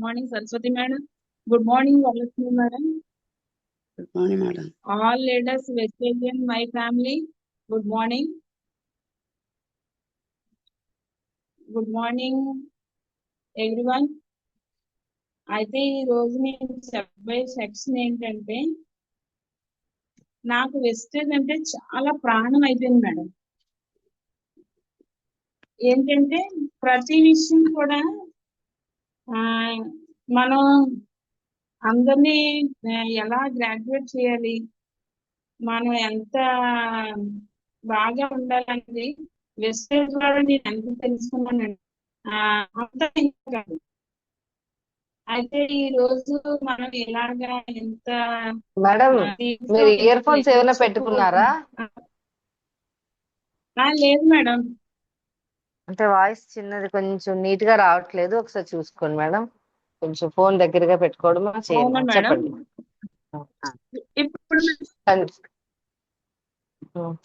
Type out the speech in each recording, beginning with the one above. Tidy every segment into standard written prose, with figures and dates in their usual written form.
morning, Saraswati madam. Good morning, Valakshmi madam. Good morning, madam. All leaders, vegetarian, my family. Good morning. Good morning, everyone. అయితే ఈ రోజు నేను చెప్పే section ఏంటంటే నాకు వెస్టేజ్ అంటే చాలా ప్రాణం అయిపోయింది మేడం. ఏంటంటే ప్రతి విషయం కూడా మనం అందరినీ ఎలా గ్రాడ్యుయేట్ చేయాలి, మనం ఎంత బాగా ఉండాలనేది వెస్టేజ్ ద్వారా నేను ఎంత తెలుసుకున్నానండి. అంత కాదు. అయితే ఈ రోజు మనం ఇలాగా ఎంత మేడం మీరు ఇయర్ ఫోన్స్ ఏమైనా పెట్టుకున్నారా? లేదు మేడం. అంటే వాయిస్ చిన్నది, కొంచెం నీట్ గా రావట్లేదు. ఒకసారి చూసుకోండి మేడం. కొంచెం ఫోన్ దగ్గరగా పెట్టుకోవడం చేయండి. చెప్పండి. ఇప్పుడు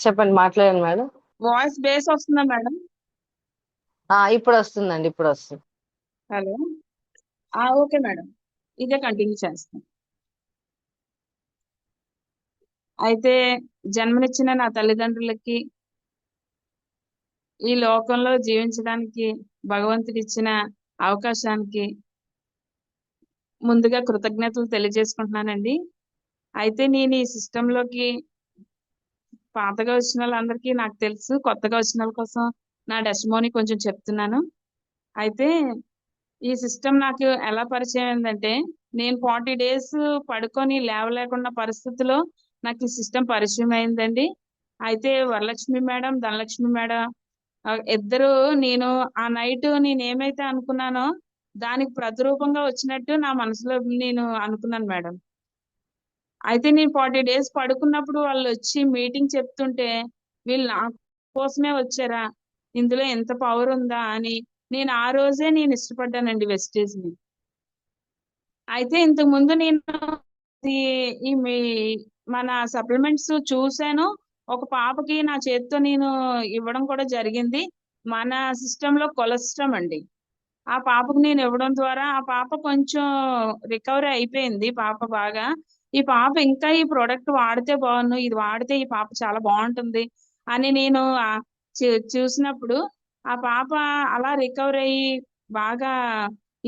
చెప్పండి, మాట్లాడండి మేడం. వాయిస్ బేస్ వస్తుందా మేడం? ఇప్పుడు వస్తుందండి, ఇప్పుడు వస్తుంది. హలో, ఓకే మేడం, ఇదే కంటిన్యూ చేస్తాం. అయితే జన్మనిచ్చిన నా తల్లిదండ్రులకి, ఈ లోకంలో జీవించడానికి భగవంతుడిచ్చిన అవకాశానికి ముందుగా కృతజ్ఞతలు తెలియజేసుకుంటున్నానండి. అయితే నేను ఈ సిస్టంలోకి పాతగా వచ్చిన వాళ్ళందరికీ నాకు తెలుసు, కొత్తగా వచ్చిన వాళ్ళ కోసం నా టెస్టిమోనీ కొంచెం చెప్తున్నాను. అయితే ఈ సిస్టమ్ నాకు ఎలా పరిచయం అయిందంటే, నేను 40 days పడుకొని లేవలేకున్న పరిస్థితిలో నాకు ఈ సిస్టమ్ పరిచయం అయిందండి. అయితే వరలక్ష్మి మేడం, ధనలక్ష్మి మేడం ఇద్దరు, నేను ఆ నైట్ నేను ఏమైతే అనుకున్నానో దానికి ప్రతిరూపంగా వచ్చినట్టు నా మనసులో నేను అనుకున్నాను మేడం. అయితే నేను 40 days పడుకున్నప్పుడు వాళ్ళు వచ్చి మీటింగ్ చెప్తుంటే, వీళ్ళు నా కోసమే వచ్చారా, ఇందులో ఎంత పవర్ ఉందా అని నేను ఆ రోజే నేను ఇష్టపడ్డానండి వెస్టేజ్ ని. అయితే ఇంతకు ముందు నేను ఈ మన సప్లిమెంట్స్ చూశాను. ఒక పాపకి నా చేతితో నేను ఇవ్వడం కూడా జరిగింది. మన సిస్టమ్ లో కొలెస్ట్రామ్ అండి. ఆ పాపకు నేను ఇవ్వడం ద్వారా ఆ పాప కొంచెం రికవరీ అయిపోయింది. పాప బాగా, ఈ పాప ఇంకా ఈ ప్రోడక్ట్ వాడితే బాగుండు, ఇది వాడితే ఈ పాప చాలా బాగుంటుంది అని నేను చూసినప్పుడు ఆ పాప అలా రికవరీ అయ్యి బాగా,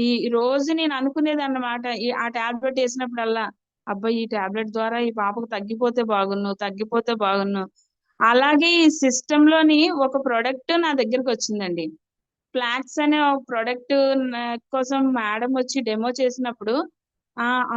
ఈ రోజు నేను అనుకునేది అన్నమాట, ఆ టాబ్లెట్ వేసినప్పుడల్లా, అబ్బాయి ఈ టాబ్లెట్ ద్వారా ఈ పాపకు తగ్గిపోతే బాగున్ను, తగ్గిపోతే బాగున్ను. అలాగే ఈ సిస్టమ్ లోని ఒక ప్రోడక్ట్ నా దగ్గరకు వచ్చిందండి. ఫ్లాక్స్ అనే ఒక ప్రోడక్ట్ కోసం మేడం వచ్చి డెమో చేసినప్పుడు,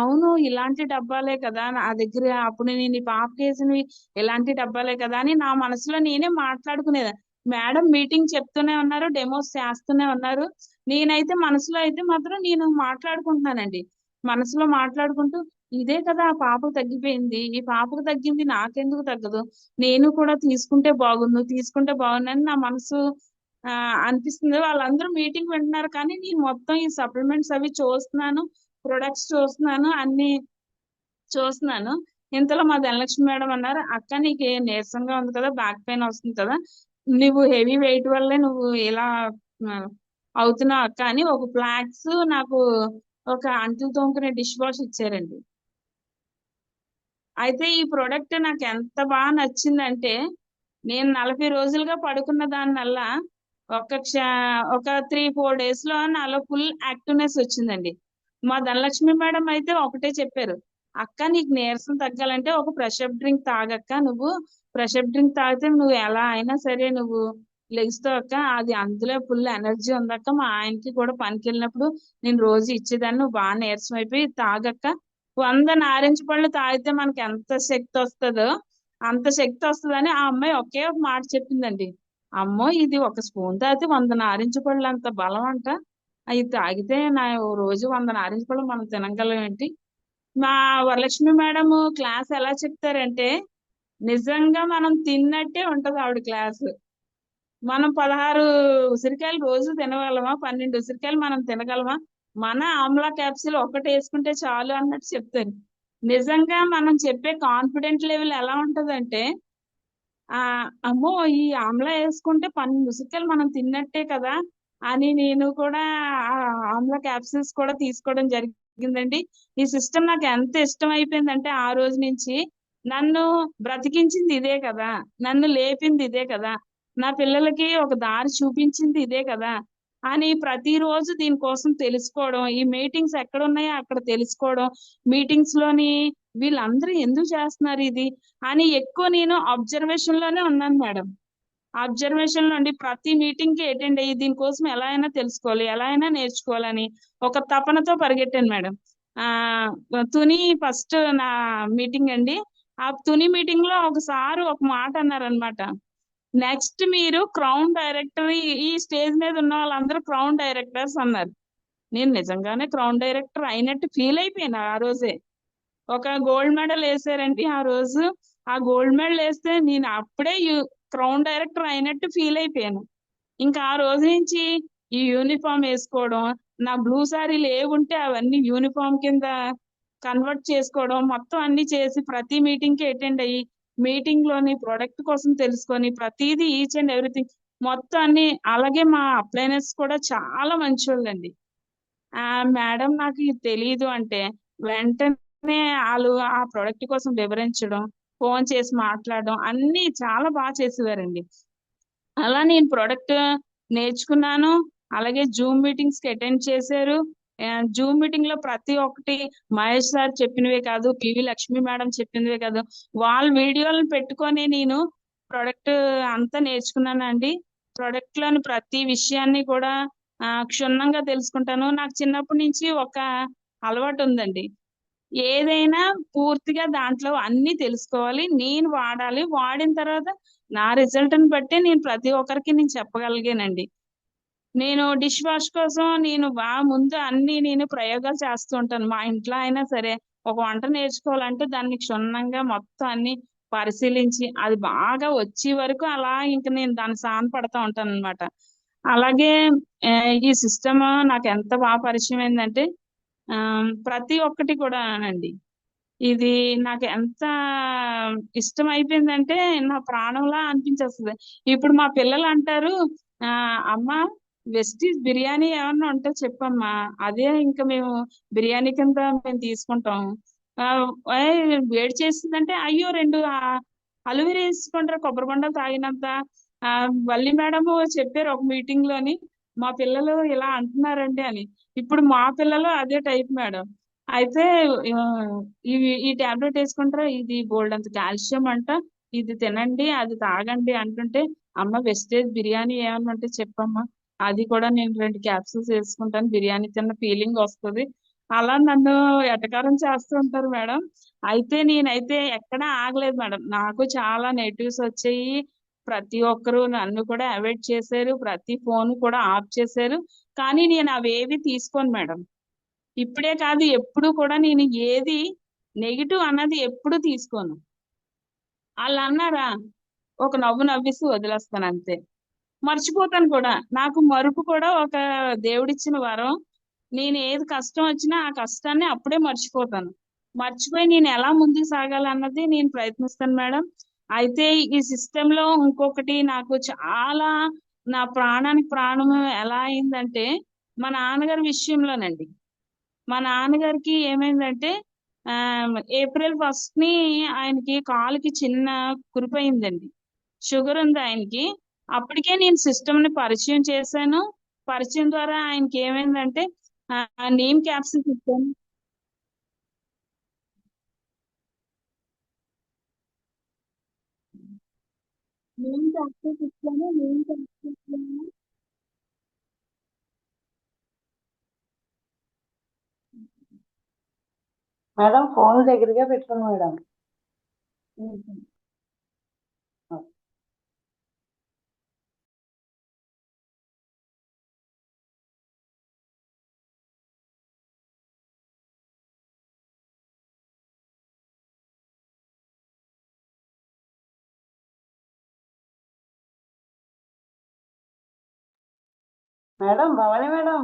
అవును ఇలాంటి డబ్బాలే కదా నా దగ్గర, అప్పుడు నేను ఈ పాప కేసినవి ఇలాంటి డబ్బాలే కదా అని నా మనసులో నేనే మాట్లాడుకునేది. మేడం మీటింగ్ చెప్తూనే ఉన్నారు, డెమోస్ చేస్తూనే ఉన్నారు, నేనైతే మనసులో అయితే మాత్రం నేను మాట్లాడుకుంటున్నానండి. మనసులో మాట్లాడుకుంటూ, ఇదే కదా ఆ పాపకు తగ్గిపోయింది, ఈ పాపకు తగ్గింది నాకెందుకు తగ్గదు, నేను కూడా తీసుకుంటే బాగుండు, తీసుకుంటే బాగుందని నా మనసు అనిపిస్తుంది. వాళ్ళందరూ మీటింగ్ వింటున్నారు కానీ నేను మొత్తం ఈ సప్లిమెంట్స్ అవి చూస్తున్నాను, ప్రొడక్ట్స్ చూస్తున్నాను, అన్ని చూస్తున్నాను. ఇంతలో మా ధనలక్ష్మి మేడం అన్నారు, అక్క నీకు నీరసంగా ఉంది కదా, బ్యాక్ పెయిన్ వస్తుంది కదా, నువ్వు హెవీ వెయిట్ వల్లే నువ్వు ఇలా అవుతున్నావు అక్క అని ఒక ఫ్లాక్స్ నాకు ఒక అంట్లు తోముకునే డిష్ వాష్ ఇచ్చారండి. అయితే ఈ ప్రోడక్ట్ నాకు ఎంత బాగా నచ్చిందంటే, నేను 40 రోజులుగా పడుకున్న దానివల్ల ఒక 3-4 days లో నాలో ఫుల్ యాక్టివ్నెస్ వచ్చిందండి. మా ధనలక్ష్మి మేడం అయితే ఒకటే చెప్పారు, అక్క నీకు నీరసం తగ్గాలంటే ఒక ఫ్రెషప్ డ్రింక్ తాగక్క, నువ్వు ఫ్రెషప్ డ్రింక్ తాగితే నువ్వు ఎలా అయినా సరే నువ్వు లెగుస్తావు అక్క, అది అందులో ఫుల్ ఎనర్జీ ఉందక్క, మా ఆయనకి కూడా పనికి వెళ్ళినప్పుడు నేను రోజు ఇచ్చేదాన్ని, నువ్వు బాగా నీరసం అయిపోయి తాగక్క, 100 నారింజ పళ్ళు తాగితే మనకి ఎంత శక్తి వస్తుందో అంత శక్తి వస్తుందని ఆ అమ్మాయి ఒకే ఒక మాట చెప్పిందండి. అమ్మో ఇది ఒక స్పూన్ తాగితే 100 నారింజ పళ్ళు అంత బలం అంట, అవి తాగితే నా రోజు 100 నారింజ పళ్ళు మనం తినగలం ఏంటి. మా వరలక్ష్మి మేడం క్లాస్ ఎలా చెప్తారంటే, నిజంగా మనం తిన్నట్టే ఉంటది ఆవిడ క్లాసు. మనం 16 ఉసిరికాయలు రోజు తినగలమా, 12 ఉసిరికాయలు మనం తినగలమా, మన ఆమ్లా క్యాప్సిల్ ఒకటి వేసుకుంటే చాలు అన్నట్టు చెప్తారు. నిజంగా మనం చెప్పే కాన్ఫిడెంట్ లెవెల్ ఎలా ఉంటదంటే, అమ్మో ఈ ఆమ్లా వేసుకుంటే 12 ఉసిరికాయలు మనం తిన్నట్టే కదా, అని నేను కూడా ఆ ఆమ్ల క్యాప్సిల్స్ కూడా తీసుకోవడం జరిగిందండి. ఈ సిస్టమ్ నాకు ఎంత ఇష్టం అయిపోయిందంటే ఆ రోజు నుంచి నన్ను బ్రతికించింది ఇదే కదా, నన్ను లేపింది ఇదే కదా, నా పిల్లలకి ఒక దారి చూపించింది ఇదే కదా అని ప్రతిరోజు దీనికోసం తెలుసుకోవడం, ఈ మీటింగ్స్ ఎక్కడ ఉన్నాయో అక్కడ తెలుసుకోవడం, మీటింగ్స్ లోని వీళ్ళందరూ ఎందుకు చేస్తున్నారు ఇది అని ఎక్కువ నేను అబ్జర్వేషన్ లోనే ఉన్నాను మేడం. అబ్జర్వేషన్ నుండి ప్రతి మీటింగ్ కి అటెండ్ అయ్యి దీనికోసం ఎలా అయినా తెలుసుకోవాలి, ఎలా అయినా నేర్చుకోవాలని ఒక తపనతో పరిగెట్టాను మేడం. ఆ తుని ఫస్ట్ నా మీటింగ్ అండి. ఆ తుని మీటింగ్ లో ఒకసారి ఒక మాట అన్నారనమాట. నెక్స్ట్ మీరు క్రౌన్ డైరెక్టర్, ఈ స్టేజ్ మీద ఉన్న వాళ్ళందరూ క్రౌన్ డైరెక్టర్స్ అన్నారు. నేను నిజంగానే క్రౌన్ డైరెక్టర్ అయినట్టు ఫీల్ అయిపోయాను ఆ రోజే. ఒక గోల్డ్ మెడల్ వేసారండి ఆ రోజు. ఆ గోల్డ్ మెడల్ వేస్తే నేను అప్పుడే క్రౌన్ డైరెక్టర్ అయినట్టు ఫీల్ అయిపోయాను. ఇంకా ఆ రోజు నుంచి ఈ యూనిఫామ్ వేసుకోవడం, నా బ్లూ సారీలు ఏవుంటే అవన్నీ యూనిఫామ్ కింద కన్వర్ట్ చేసుకోవడం, మొత్తం అన్ని చేసి ప్రతి మీటింగ్ కి అటెండ్ అయ్యి మీటింగ్ లోని ప్రొడక్ట్ కోసం తెలుసుకొని ప్రతిదీ ఈచ్ అండ్ ఎవ్రీథింగ్ మొత్తం అన్ని. అలాగే మా అప్లైనర్స్ కూడా చాలా మంచోళ్ళండి. ఆ మేడం నాకు ఇది తెలియదు అంటే వెంటనే వాళ్ళు ఆ ప్రొడక్ట్ కోసం వివరించడం, ఫోన్ చేసి మాట్లాడడం అన్ని చాలా బాగా చేసేవారండి. అలా నేను ప్రొడక్ట్ నేర్చుకున్నాను. అలాగే జూమ్ మీటింగ్స్ కి అటెండ్ చేశారు. జూమ్ మీటింగ్ లో ప్రతి ఒక్కటి మహేష్ సార్ చెప్పినవే కాదు, పివి లక్ష్మి మేడం చెప్పినవే కాదు, వాళ్ళ వీడియోలను పెట్టుకొని నేను ప్రొడక్ట్ అంతా నేర్చుకున్నానండి. ప్రొడక్ట్ లోని ప్రతి విషయాన్ని కూడా క్షుణ్ణంగా తెలుసుకుంటాను. నాకు చిన్నప్పటి నుంచి ఒక అలవాటు ఉందండి. ఏదైనా పూర్తిగా దాంట్లో అన్ని తెలుసుకోవాలి, నేను వాడాలి, వాడిన తర్వాత నా రిజల్ట్ ని బట్టి నేను ప్రతి ఒక్కరికి నేను చెప్పగలిగానండి. నేను డిష్ వాష్ కోసం నేను బాగా ముందు అన్ని నేను ప్రయోగాలు చేస్తూ ఉంటాను. మా ఇంట్లో అయినా సరే ఒక వంట నేర్చుకోవాలంటే దాన్ని క్షుణ్ణంగా మొత్తం అన్ని పరిశీలించి అది బాగా వచ్చే వరకు అలా ఇంక నేను దాన్ని సాన పడతా ఉంటాను అనమాట. అలాగే ఆ, ఈ సిస్టమ్ నాకు ఎంత బాగా పరిచయం అయిందంటే ఆ, ప్రతి ఒక్కటి కూడా అండి, ఇది నాకు ఎంత ఇష్టం అయిపోయిందంటే నా ప్రాణంలా అనిపించేస్తుంది. ఇప్పుడు మా పిల్లలు అంటారు, ఆ అమ్మ వెస్టీజ్ బిర్యానీ ఏమన్నా ఉంటే చెప్పమ్మా, అదే ఇంకా మేము బిర్యానీ కింద మేము తీసుకుంటాం. ఆ, వేడి చేసిందంటే అయ్యో రెండు అలువిరి వేసుకుంటారు కొబ్బరి బొండాలు తాగినంత. ఆ వల్లి మేడం చెప్పారు ఒక మీటింగ్ లోని, మా పిల్లలు ఇలా అంటున్నారండి అని. ఇప్పుడు మా పిల్లలు అదే టైప్ మేడం. అయితే ఆ, ఇవి ఈ టాబ్లెట్ వేసుకుంటారా, ఇది బోల్డ్ అంత కాల్షియం అంట, ఇది తినండి అది తాగండి అంటుంటే అమ్మ వెస్టేజ్ బిర్యానీ ఏమన్నా ఉంటే చెప్పమ్మా, అది కూడా నేను 2 క్యాప్సూల్స్ వేసుకుంటాను, బిర్యానీ తిన్న ఫీలింగ్ వస్తుంది. అలా నన్ను ఎటకారం చేస్తూ ఉంటారు మేడం. అయితే నేనైతే ఎక్కడా ఆగలేదు మేడం. నాకు చాలా నెగిటివ్స్ వచ్చాయి. ప్రతి ఒక్కరు నన్ను కూడా అవాయిడ్ చేశారు, ప్రతి ఫోన్ కూడా ఆఫ్ చేశారు. కానీ నేను అవేవి తీసుకోను మేడం. ఇప్పుడే కాదు ఎప్పుడు కూడా నేను ఏది నెగిటివ్ అన్నది ఎప్పుడు తీసుకోను. వాళ్ళు అన్నారా, ఒక నవ్వు నవ్విస్తూ వదిలేస్తాను అంతే. మర్చిపోతాను కూడా. నాకు మరుపు కూడా ఒక దేవుడిచ్చిన వరం. నేను ఏది కష్టం వచ్చినా ఆ కష్టాన్ని అప్పుడే మర్చిపోతాను. మర్చిపోయి నేను ఎలా ముందుకు సాగాలన్నది నేను ప్రయత్నిస్తాను మేడం. అయితే ఈ సిస్టమ్ లో ఇంకొకటి నాకు చాలా నా ప్రాణానికి ప్రాణం ఎలా అయిందంటే మా నాన్నగారి విషయంలోనండి. మా నాన్నగారికి ఏమైందంటే ఆ ఏప్రిల్ 1 ని ఆయనకి కాలుకి చిన్న కురిపోయిందండి. షుగర్ ఉంది ఆయనకి. అప్పటికే నేను సిస్టమ్ ని పరిచయం చేశాను. పరిచయం ద్వారా ఆయనకి ఏమైందంటే నీమ్ క్యాప్సిల్స్ ఇచ్చాను. నీమ్ క్యాప్సిల్స్ మేడం ఫోన్ దగ్గరగా పెట్టుకోండి madam. Madam Bhavani madam.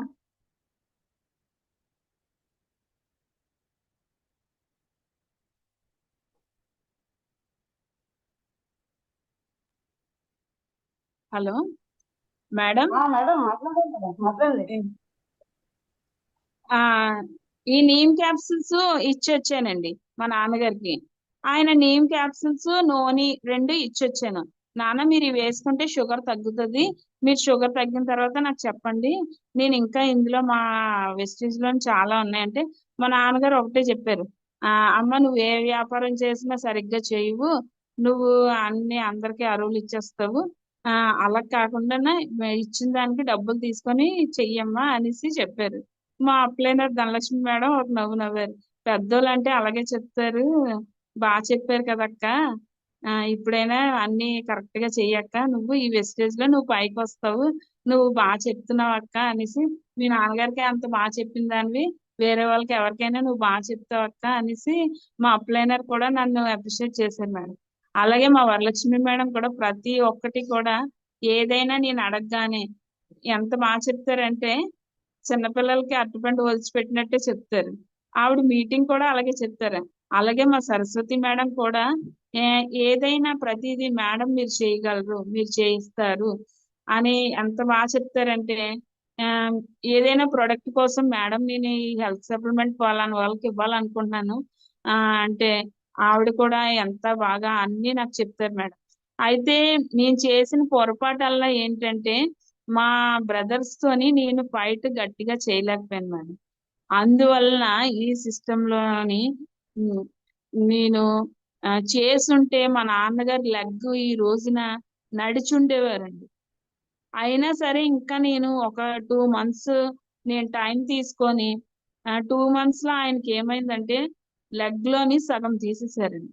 Hello madam madam మాట్లాడండి మేడం మాట్లాడండి. ఆ ఈ నీమ్ క్యాప్సిల్స్ ఇచ్చొచ్చానండి మా నాన్నగారికి. ఆయన నీమ్ క్యాప్సిల్స్ నూనె రెండు ఇచ్చొచ్చాను. నాన్న మీరు ఇవి వేసుకుంటే షుగర్ తగ్గుతుంది. మీరు షుగర్ తగ్గిన తర్వాత నాకు చెప్పండి. నేను ఇంకా ఇందులో మా వెస్టేజ్ లో చాలా ఉన్నాయంటే మా నాన్నగారు ఒకటే చెప్పారు. అమ్మ నువ్వు ఏ వ్యాపారం చేసినా సరిగ్గా చేయవు. నువ్వు అన్ని అందరికి అరువులు ఇచ్చేస్తావు. ఆ అలా కాకుండా ఇచ్చిన దానికి డబ్బులు తీసుకొని చెయ్యమ్మా అనేసి చెప్పారు. మా అప్లైనర్ ధనలక్ష్మి మేడం ఒక నవ్వు నవ్వారు. పెద్దోళ్ళు అంటే అలాగే చెప్తారు. బాగా చెప్పారు కదక్క. ఇప్పుడైనా అన్ని కరెక్ట్ గా చెయ్యక్క. నువ్వు ఈ వెస్టేజ్ లో నువ్వు పైకి వస్తావు. నువ్వు బాగా చెప్తున్నావు అక్క అనేసి మీ నాన్నగారికి అంత బాగా చెప్పిన దానివి వేరే వాళ్ళకి ఎవరికైనా నువ్వు బాగా చెప్తావు అక్క అనేసి మా అప్లైనర్ కూడా నన్ను అప్రిషియేట్ చేశారు మేడం. అలాగే మా వరలక్ష్మి మేడం కూడా ప్రతి ఒక్కటి కూడా ఏదైనా నేను అడగగానే ఎంత బాగా చెప్తారంటే చిన్నపిల్లలకి అరటిపండు ఒలిచి పెట్టినట్టే చెప్తారు. ఆవిడ మీటింగ్ కూడా అలాగే చెప్తారు. అలాగే మా సరస్వతి మేడం కూడా ఏదైనా ప్రతిదీ మేడం మీరు చేయగలరు, మీరు చేయిస్తారు అని ఎంత బాగా చెప్తారంటే ఆ, ఏదైనా ప్రొడక్ట్ కోసం మేడం నేను ఈ హెల్త్ సప్లిమెంట్ వాళ్ళని వాళ్ళకి ఇవ్వాలనుకుంటున్నాను ఆ అంటే ఆవిడ కూడా ఎంత బాగా అన్ని నాకు చెప్తారు మేడం. అయితే నేను చేసిన పొరపాటల్లా ఏంటంటే మా బ్రదర్స్ తోని నేను ఫైట్ గట్టిగా చేయలేకపోయాను మేడం. అందువలన ఈ సిస్టమ్ లోని ఉమ్, నేను చేసుంటే మా నాన్నగారి లెగ్ ఈ రోజున నడిచుండేవారండి. అయినా సరే ఇంకా నేను ఒక 2 మంత్స్ నేను టైం తీసుకొని 2 మంత్స్ లో ఆయనకి ఏమైందంటే లెగ్ లోని సగం తీసేశారండి.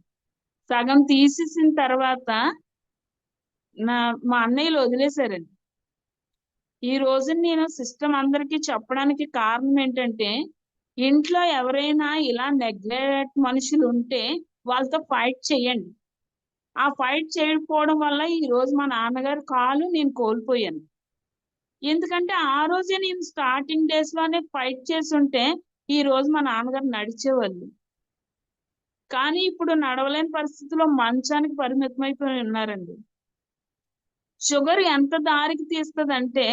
సగం తీసేసిన తర్వాత నా మా అన్నయ్యలు వదిలేశారండి. ఈ రోజు నేను సిస్టమ్ అందరికీ చెప్పడానికి కారణం ఏంటంటే ఇంట్లో ఎవరైనా ఇలా నెగ్లెక్ట్ మనుషులు ఉంటే వాళ్ళతో ఫైట్ చేయండి. ఆ ఫైట్ చేయకపోవడం వల్ల ఈ రోజు మా నాన్నగారు కాలు నేను కోల్పోయాను. ఎందుకంటే ఆ రోజే నేను స్టార్టింగ్ డేస్ లోనే ఫైట్ చేసి ఉంటే ఈ రోజు మా నాన్నగారు నడిచేవాళ్ళు. కానీ ఇప్పుడు నడవలేని పరిస్థితిలో మంచానికి పరిమితమైపోయి ఉన్నారండి. షుగర్ ఎంత దారికి తీస్తుందంటే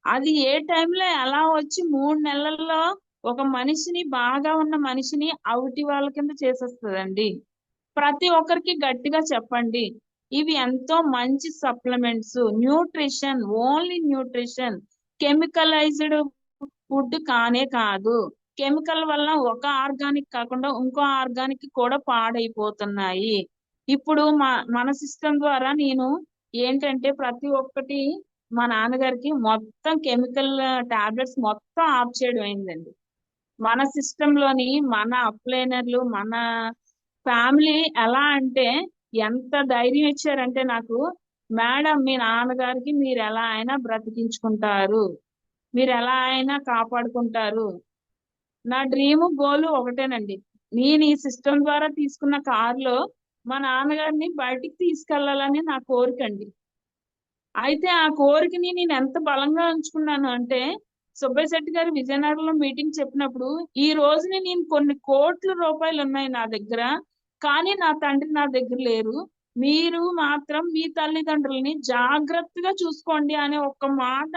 అది ఏ టైంలో ఎలా వచ్చి 3 నెలల్లో ఒక మనిషిని బాగా ఉన్న మనిషిని అవుటి వాళ్ళ కింద చేసేస్తుందండి. ప్రతి ఒక్కరికి గట్టిగా చెప్పండి. ఇవి ఎంతో మంచి supplements, nutrition, only nutrition, chemicalised food కానే కాదు. కెమికల్ వల్ల ఒక ఆర్గానిక్ కాకుండా ఇంకో ఆర్గానిక్ కూడా పాడైపోతున్నాయి. ఇప్పుడు మన సిస్టమ్ ద్వారా నేను ఏంటంటే ప్రతి ఒక్కటి మా నాన్నగారికి మొత్తం కెమికల్ టాబ్లెట్స్ మొత్తం ఆఫ్ చేయడం అయిందండి. మన సిస్టమ్ లోని మన అప్లైనర్లు మన ఫ్యామిలీ ఎలా అంటే ఎంత ధైర్యం ఇచ్చారంటే నాకు మేడం మీ నాన్నగారికి మీరు ఎలా అయినా బ్రతికించుకుంటారు, మీరు ఎలా అయినా కాపాడుకుంటారు. నా డ్రీమ్ గోల్ ఒకటేనండి. నేను ఈ సిస్టమ్ ద్వారా తీసుకున్న కారులో మా నాన్నగారిని బయటికి తీసుకెళ్లాలని నా కోరికండి. అయితే ఆ కోరికని నేను ఎంత బలంగా ఉంచుకున్నాను అంటే సుబ్బయ్య శెట్టి గారు విజయనగరంలో మీటింగ్ చెప్పినప్పుడు ఈ రోజుని నేను కొన్ని కోట్ల రూపాయలు ఉన్నాయి నా దగ్గర, కానీ నా తండ్రి నా దగ్గర లేరు. మీరు మాత్రం మీ తల్లిదండ్రులని జాగ్రత్తగా చూసుకోండి అనే ఒక్క మాట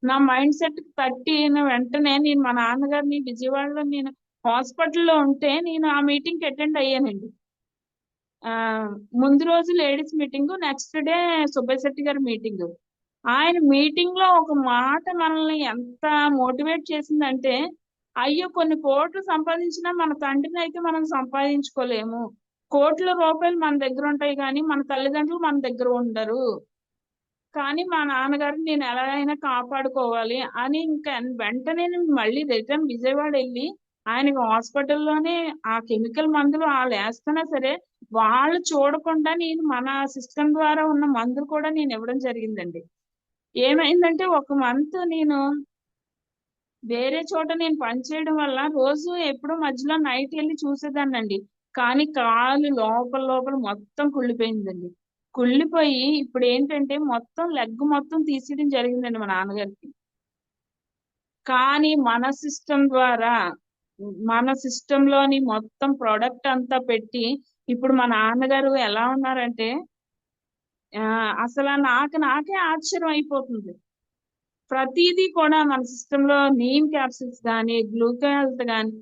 నా మైండ్ సెట్ కి తట్టిన వెంటనే నేను మా నాన్నగారిని విజయవాడలో నేను హాస్పిటల్లో ఉంటే నేను ఆ మీటింగ్ కి అటెండ్ అయ్యానండి. ఆ ముందు రోజు ladies meeting, next day Subbaiah Shetty గారి మీటింగ్. ఆయన మీటింగ్ లో ఒక మాట మనల్ని ఎంత మోటివేట్ చేసిందంటే అయ్యో కొన్ని కోట్లు సంపాదించినా మన తండ్రిని అయితే మనం సంపాదించుకోలేము. కోట్ల రూపాయలు మన దగ్గర ఉంటాయి కానీ మన తల్లిదండ్రులు మన దగ్గర ఉండరు. కానీ మా నాన్నగారిని నేను ఎలా అయినా కాపాడుకోవాలి అని ఇంకా వెంటనే నేను మళ్ళీ రిటర్న్ విజయవాడ వెళ్ళి ఆయనకి హాస్పిటల్లోనే ఆ కెమికల్ మందులు వాళ్ళు వేస్తున్నా సరే వాళ్ళు చూడకుండా నేను మన సిస్టమ్ ద్వారా ఉన్న మందులు కూడా నేను ఇవ్వడం జరిగిందండి. ఏమైందంటే ఒక మంత్ నేను వేరే చోట నేను పనిచేయడం వల్ల రోజు ఎప్పుడో మధ్యలో నైట్ వెళ్ళి చూసేదాన్నండి. కానీ కాలు లోపల లోపల మొత్తం కుళ్ళిపోయిందండి. కుళ్ళిపోయి ఇప్పుడు ఏంటంటే మొత్తం లెగ్ మొత్తం తీసేయడం జరిగిందండి మా నాన్నగారికి. కానీ మన సిస్టమ్ ద్వారా మన సిస్టమ్ లోని మొత్తం ప్రొడక్ట్ అంతా పెట్టి ఇప్పుడు మా నాన్నగారు ఎలా ఉన్నారంటే అసలు నాకే ఆశ్చర్యం అయిపోతుంది. ప్రతిదీ కూడా మన సిస్టమ్ లో నీమ్ క్యాప్సిల్స్ కానీ, గ్లూకో హెల్త్ కానీ,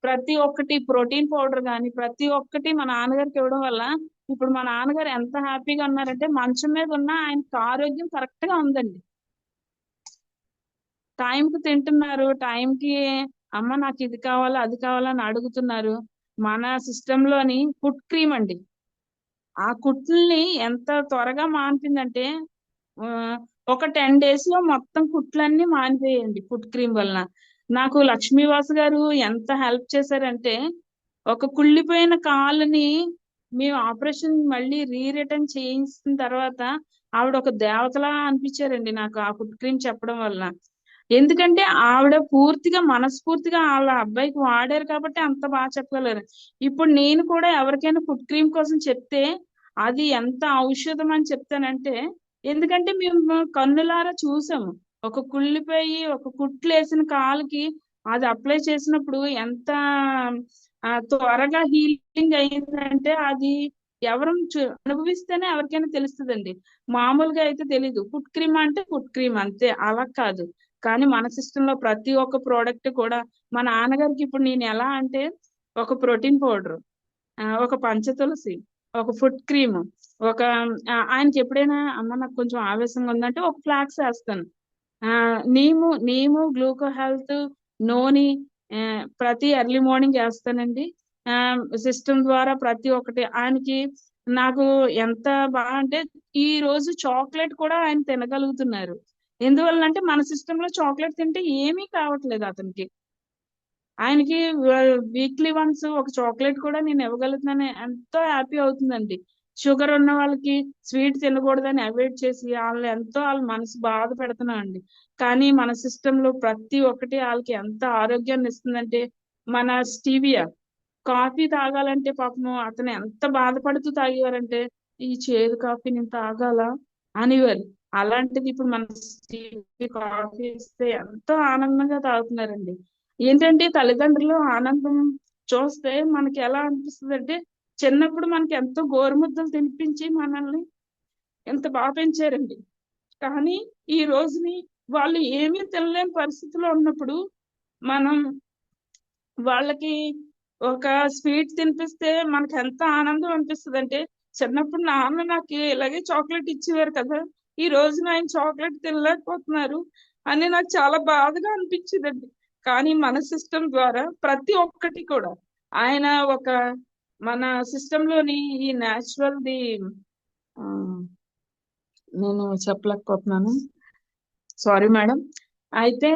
ప్రతి ఒక్కటి ప్రోటీన్ పౌడర్ కానీ, ప్రతి ఒక్కటి మా నాన్నగారికి ఇవ్వడం వల్ల ఇప్పుడు మా నాన్నగారు ఎంత హ్యాపీగా ఉన్నారంటే మంచం మీద ఉన్న ఆయనకి ఆరోగ్యం కరెక్ట్ గా ఉందండి. టైంకి తింటున్నారు, టైంకి అమ్మ నాకు ఇది కావాలా అది కావాలని అడుగుతున్నారు. మన సిస్టమ్ లోని ఫుడ్ క్రీమ్ అండి, ఆ కుట్లని ఎంత త్వరగా మానిపిందంటే ఆ, ఒక 10 days లో మొత్తం కుట్లన్నీ మానిపోయాయండి ఫుడ్ క్రీమ్ వలన. నాకు లక్ష్మీవాస్ గారు ఎంత హెల్ప్ చేశారంటే, ఒక కుళ్ళిపోయిన కాలుని మేము ఆపరేషన్ మళ్ళీ రిటర్న్ చేయించిన తర్వాత ఆవిడ ఒక దేవతలా అనిపించారండి నాకు ఆ ఫుడ్ క్రీమ్ చెప్పడం వల్ల. ఎందుకంటే ఆవిడ పూర్తిగా మనస్ఫూర్తిగా వాళ్ళ అబ్బాయికి వాడారు కాబట్టి అంత బాగా చెప్పగలరు. ఇప్పుడు నేను కూడా ఎవరికైనా ఫుడ్ క్రీమ్ కోసం చెప్తే అది ఎంత ఔషధం అని చెప్తానంటే, ఎందుకంటే మేము కన్నులారా చూసాము. ఒక కుళ్ళిపోయి ఒక కుట్లు వేసిన కాలుకి అది అప్లై చేసినప్పుడు ఎంత త్వరగా హీలింగ్ అయిందంటే అది ఎవరు అనుభవిస్తేనే ఎవరికైనా తెలుస్తుందండి. మామూలుగా అయితే తెలీదు. ఫుడ్ క్రీమ్ అంటే ఫుడ్ క్రీమ్ అంతే, అలా కాదు. కానీ మన సిస్టమ్ లో ప్రతి ఒక్క ప్రోడక్ట్ కూడా మా నాన్నగారికి ఇప్పుడు నేను ఎలా అంటే, ఒక ప్రోటీన్ పౌడర్, ఒక పంచతులసి, ఒక ఫుడ్ క్రీమ్, ఒక ఆయనకి ఎప్పుడైనా అమ్మ నాకు కొంచెం ఆవేశంగా ఉందంటే ఒక ఫ్లాక్స్ వేస్తాను. నీము గ్లూకో హెల్త్ నోని ప్రతి ఎర్లీ మార్నింగ్ వేస్తానండి. సిస్టమ్ ద్వారా ప్రతి ఒక్కటి ఆయనకి. నాకు ఎంత బాగా అంటే ఈ రోజు చాక్లెట్ కూడా ఆయన తినగలుగుతున్నారు. ఎందువల్ల అంటే మన సిస్టమ్ లో చాక్లెట్ తింటే ఏమీ కావట్లేదు అతనికి. ఆయనకి వీక్లీ వన్స్ ఒక చాక్లెట్ కూడా నేను ఇవ్వగలుగుతున్నాను, ఎంతో హ్యాపీ అవుతుందండి. షుగర్ ఉన్న వాళ్ళకి స్వీట్ తినకూడదని అవాయిడ్ చేసి వాళ్ళ మనసు బాధ పెడుతున్నాం అండి. కానీ మన సిస్టమ్ లో ప్రతి ఒక్కటి వాళ్ళకి ఎంత ఆరోగ్యాన్ని ఇస్తుందంటే, మన స్టీవియా కాఫీ తాగాలంటే పాపం అతను ఎంత బాధపడుతూ తాగేవారంటే, ఈ చేదు కాఫీ నేను తాగాల అనేవారు. అలాంటిది ఇప్పుడు మన స్టీవీ కాఫీ ఇస్తే ఎంతో ఆనందంగా తాగుతున్నారండి. ఏంటంటే తల్లిదండ్రులు ఆనందం చూస్తే మనకి ఎలా అనిపిస్తుంది అంటే, చిన్నప్పుడు మనకి ఎంతో గోరుముద్దలు తినిపించి మనల్ని ఎంత బాగా పెంచారండి. కానీ ఈ రోజుని వాళ్ళు ఏమీ తినలేని పరిస్థితిలో ఉన్నప్పుడు మనం వాళ్ళకి ఒక స్వీట్ తినిపిస్తే మనకి ఎంత ఆనందం అనిపిస్తుంది అంటే, చిన్నప్పుడు నాన్న నాకు ఇలాగే చాక్లెట్ ఇచ్చేవారు కదా, ఈ రోజున ఆయన చాక్లెట్ తినలేకపోతున్నారు అని నాకు చాలా బాధగా అనిపించిందండి. కానీ మన సిస్టమ్ ద్వారా ప్రతి ఒక్కటి కూడా ఆయన ఒక మన సిస్టమ్ లోని ఈ న్యాచురల్ ది ఆ, నేను చెప్పలేకపోతున్నాను, సారీ మేడం. అయితే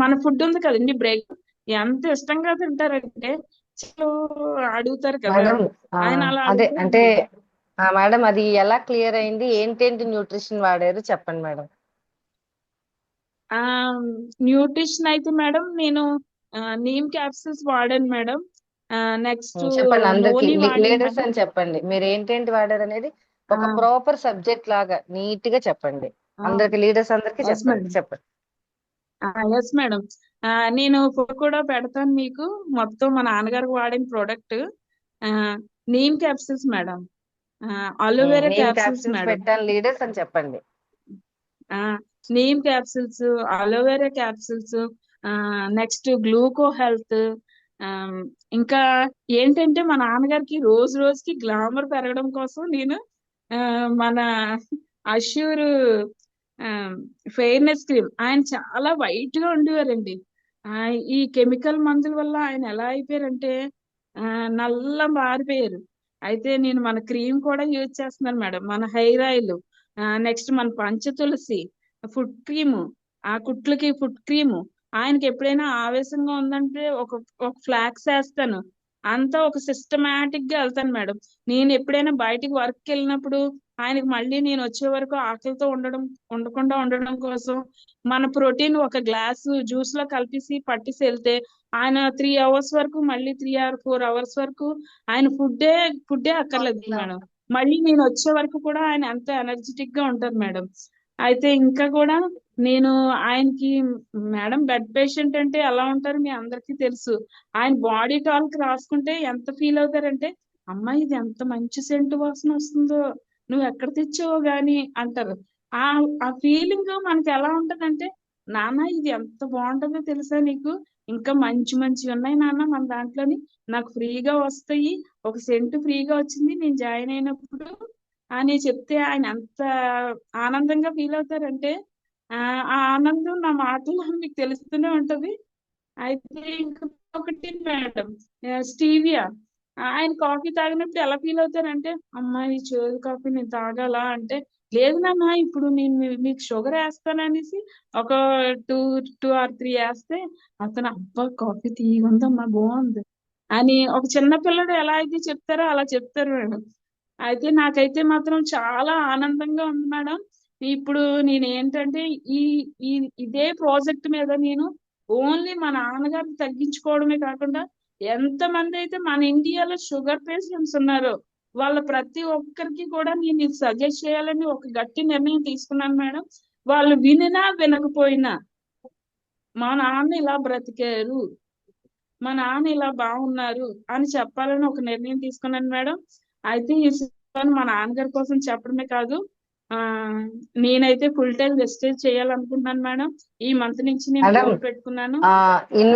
మన ఫుడ్ ఉంది కదండి, బ్రేక్ ఎంత ఇష్టంగా తింటారంటే అసలు అడుగుతారు కదా, మేడం ఆయన అలా అదే అంటే అడుగుతారండి. మేడం అది ఎలా క్లియర్ అయింది, ఏంటేంటి న్యూట్రిషన్ వాడారు చెప్పండి మేడం. ఆ న్యూట్రిషన్ అయితే మేడం నేను నీమ్ క్యాప్సిల్స్ వాడాను మేడం. నెక్స్ట్ చెప్పండి అందరికి నోని వాడాను లీడర్స్ మేడం. అని చెప్పండి, మీరు ఏంటేంటి వాడారు అనేది ఒక ప్రాపర్ సబ్జెక్ట్ లాగా నీట్ గా చెప్పండి. అందరికి లీడర్స్ అందరికి ఎస్ చెప్పండి మేడం. చెప్పండి. Yes madam. నేను ఫోటో కూడా పెడతాను మీకు, మొత్తం మా నాన్నగారికి వాడిన product neem capsules madam, aloe vera neem capsules capsules madam, పెట్టాను లీడర్స్ అని చెప్పండి. Neem capsules, aloe vera capsules, next gluco health. ఇంకా ఏంటంటే మా నాన్నగారికి రోజు రోజుకి గ్లామర్ పెరగడం కోసం నేను ఆ, మన అష్యూర్ ఫెయిర్నెస్ క్రీమ్, ఆయన చాలా వైట్ గా ఉండేవారండి. ఆ, ఈ కెమికల్ మందుల వల్ల ఆయన ఎలా అయిపోయారంటే ఆ, నల్ల మారిపోయారు. అయితే నేను మన క్రీమ్ కూడా యూజ్ చేస్తున్నాను మేడం, మన హెయిర్ ఆయిల్, నెక్స్ట్ మన పంచతులసి ఫుడ్ క్రీము, ఆ కుట్లకి ఫుడ్ క్రీము. ఆయనకి ఎప్పుడైనా ఆవేశంగా ఉందంటే ఒక ఒక ఫ్లాక్స్ వేస్తాను. అంతా ఒక సిస్టమేటిక్ గా వెళ్తాను మేడం. నేను ఎప్పుడైనా బయటికి వర్క్ వెళ్ళినప్పుడు ఆయనకి మళ్ళీ నేను వచ్చే వరకు ఆకలితో ఉండకుండా ఉండడం కోసం మన ప్రోటీన్ ఒక గ్లాసు జ్యూస్ లో కలిపేసి పట్టేసి వెళ్తే ఆయన 3 hours వరకు, మళ్ళీ 3 or 4 hours వరకు ఆయన ఫుడ్డే అక్కర్లేదు మేడం. మళ్ళీ నేను వచ్చే వరకు కూడా ఆయన ఎంతో ఎనర్జెటిక్ గా ఉంటారు మేడం. అయితే ఇంకా కూడా నేను ఆయనకి, మేడం బెడ్ పేషెంట్ అంటే ఎలా ఉంటారు మీ అందరికీ తెలుసు. ఆయన బాడీ టాల్క్ రాసుకుంటే ఎంత ఫీల్ అవుతారంటే, అమ్మాయి ఇది ఎంత మంచి సెంటు వాసన వస్తుందో, నువ్వు ఎక్కడ తెచ్చావో గాని అంటారు. ఆ ఆ ఫీలింగ్ మనకి ఎలా ఉంటదంటే, నాన్న ఇది ఎంత బాగుంటుందో తెలుసా నీకు, ఇంకా మంచి మంచి ఉన్నాయి నాన్న మన దాంట్లోని, నాకు ఫ్రీగా వస్తాయి, ఒక సెంటు ఫ్రీగా వచ్చింది నేను జాయిన్ అయినప్పుడు అని చెప్తే ఆయన ఎంత ఆనందంగా ఫీల్ అవుతారంటే, ఆ ఆ ఆనందం నా మాటల్లో మీకు తెలుస్తూనే ఉంటది. అయితే ఇంకొకటి మేడం, స్టీవియా, ఆయన కాఫీ తాగినప్పుడు ఎలా ఫీల్ అవుతారంటే, అమ్మా ఈ చేదు కాఫీ నేను తాగాలా అంటే, లేదు నాన్న ఇప్పుడు నేను మీకు షుగర్ వేస్తాననేసి ఒక టూ 2 or 3 వేస్తే అతను, అబ్బా కాఫీ తీయగుందమ్మా బాగుంది అని ఒక చిన్న పిల్లడు ఎలా అయితే చెప్తారో అలా చెప్తారు మేడం. అయితే నాకైతే మాత్రం చాలా ఆనందంగా ఉంది మేడం. ఇప్పుడు నేను ఏంటంటే ఈ ఈ ఇదే ప్రాజెక్ట్ మీద నేను ఓన్లీ మా నాన్నగారిని తగ్గించుకోవడమే కాకుండా, ఎంతమంది అయితే మన ఇండియాలో షుగర్ పేషెంట్స్ ఉన్నారో వాళ్ళ ప్రతి ఒక్కరికి కూడా నేను ఇది సజెస్ట్ చేయాలని ఒక గట్టి నిర్ణయం తీసుకున్నాను మేడం. వాళ్ళు వినినా వినకపోయినా మా నాన్న ఇలా బ్రతికారు, మా నాన్న ఇలా బాగున్నారు అని చెప్పాలని ఒక నిర్ణయం తీసుకున్నాను మేడం. అయితే ఈ విషయాన్ని మా నాన్నగారి కోసం చెప్పడమే కాదు, ఆ నేనైతే ఫుల్ టైం వెస్టేజ్ చేయాలనుకుంటున్నాను మేడం. ఈ మంత్ నుంచి నేను మేడం, గోల్ పెట్టుకున్నాను. ఆ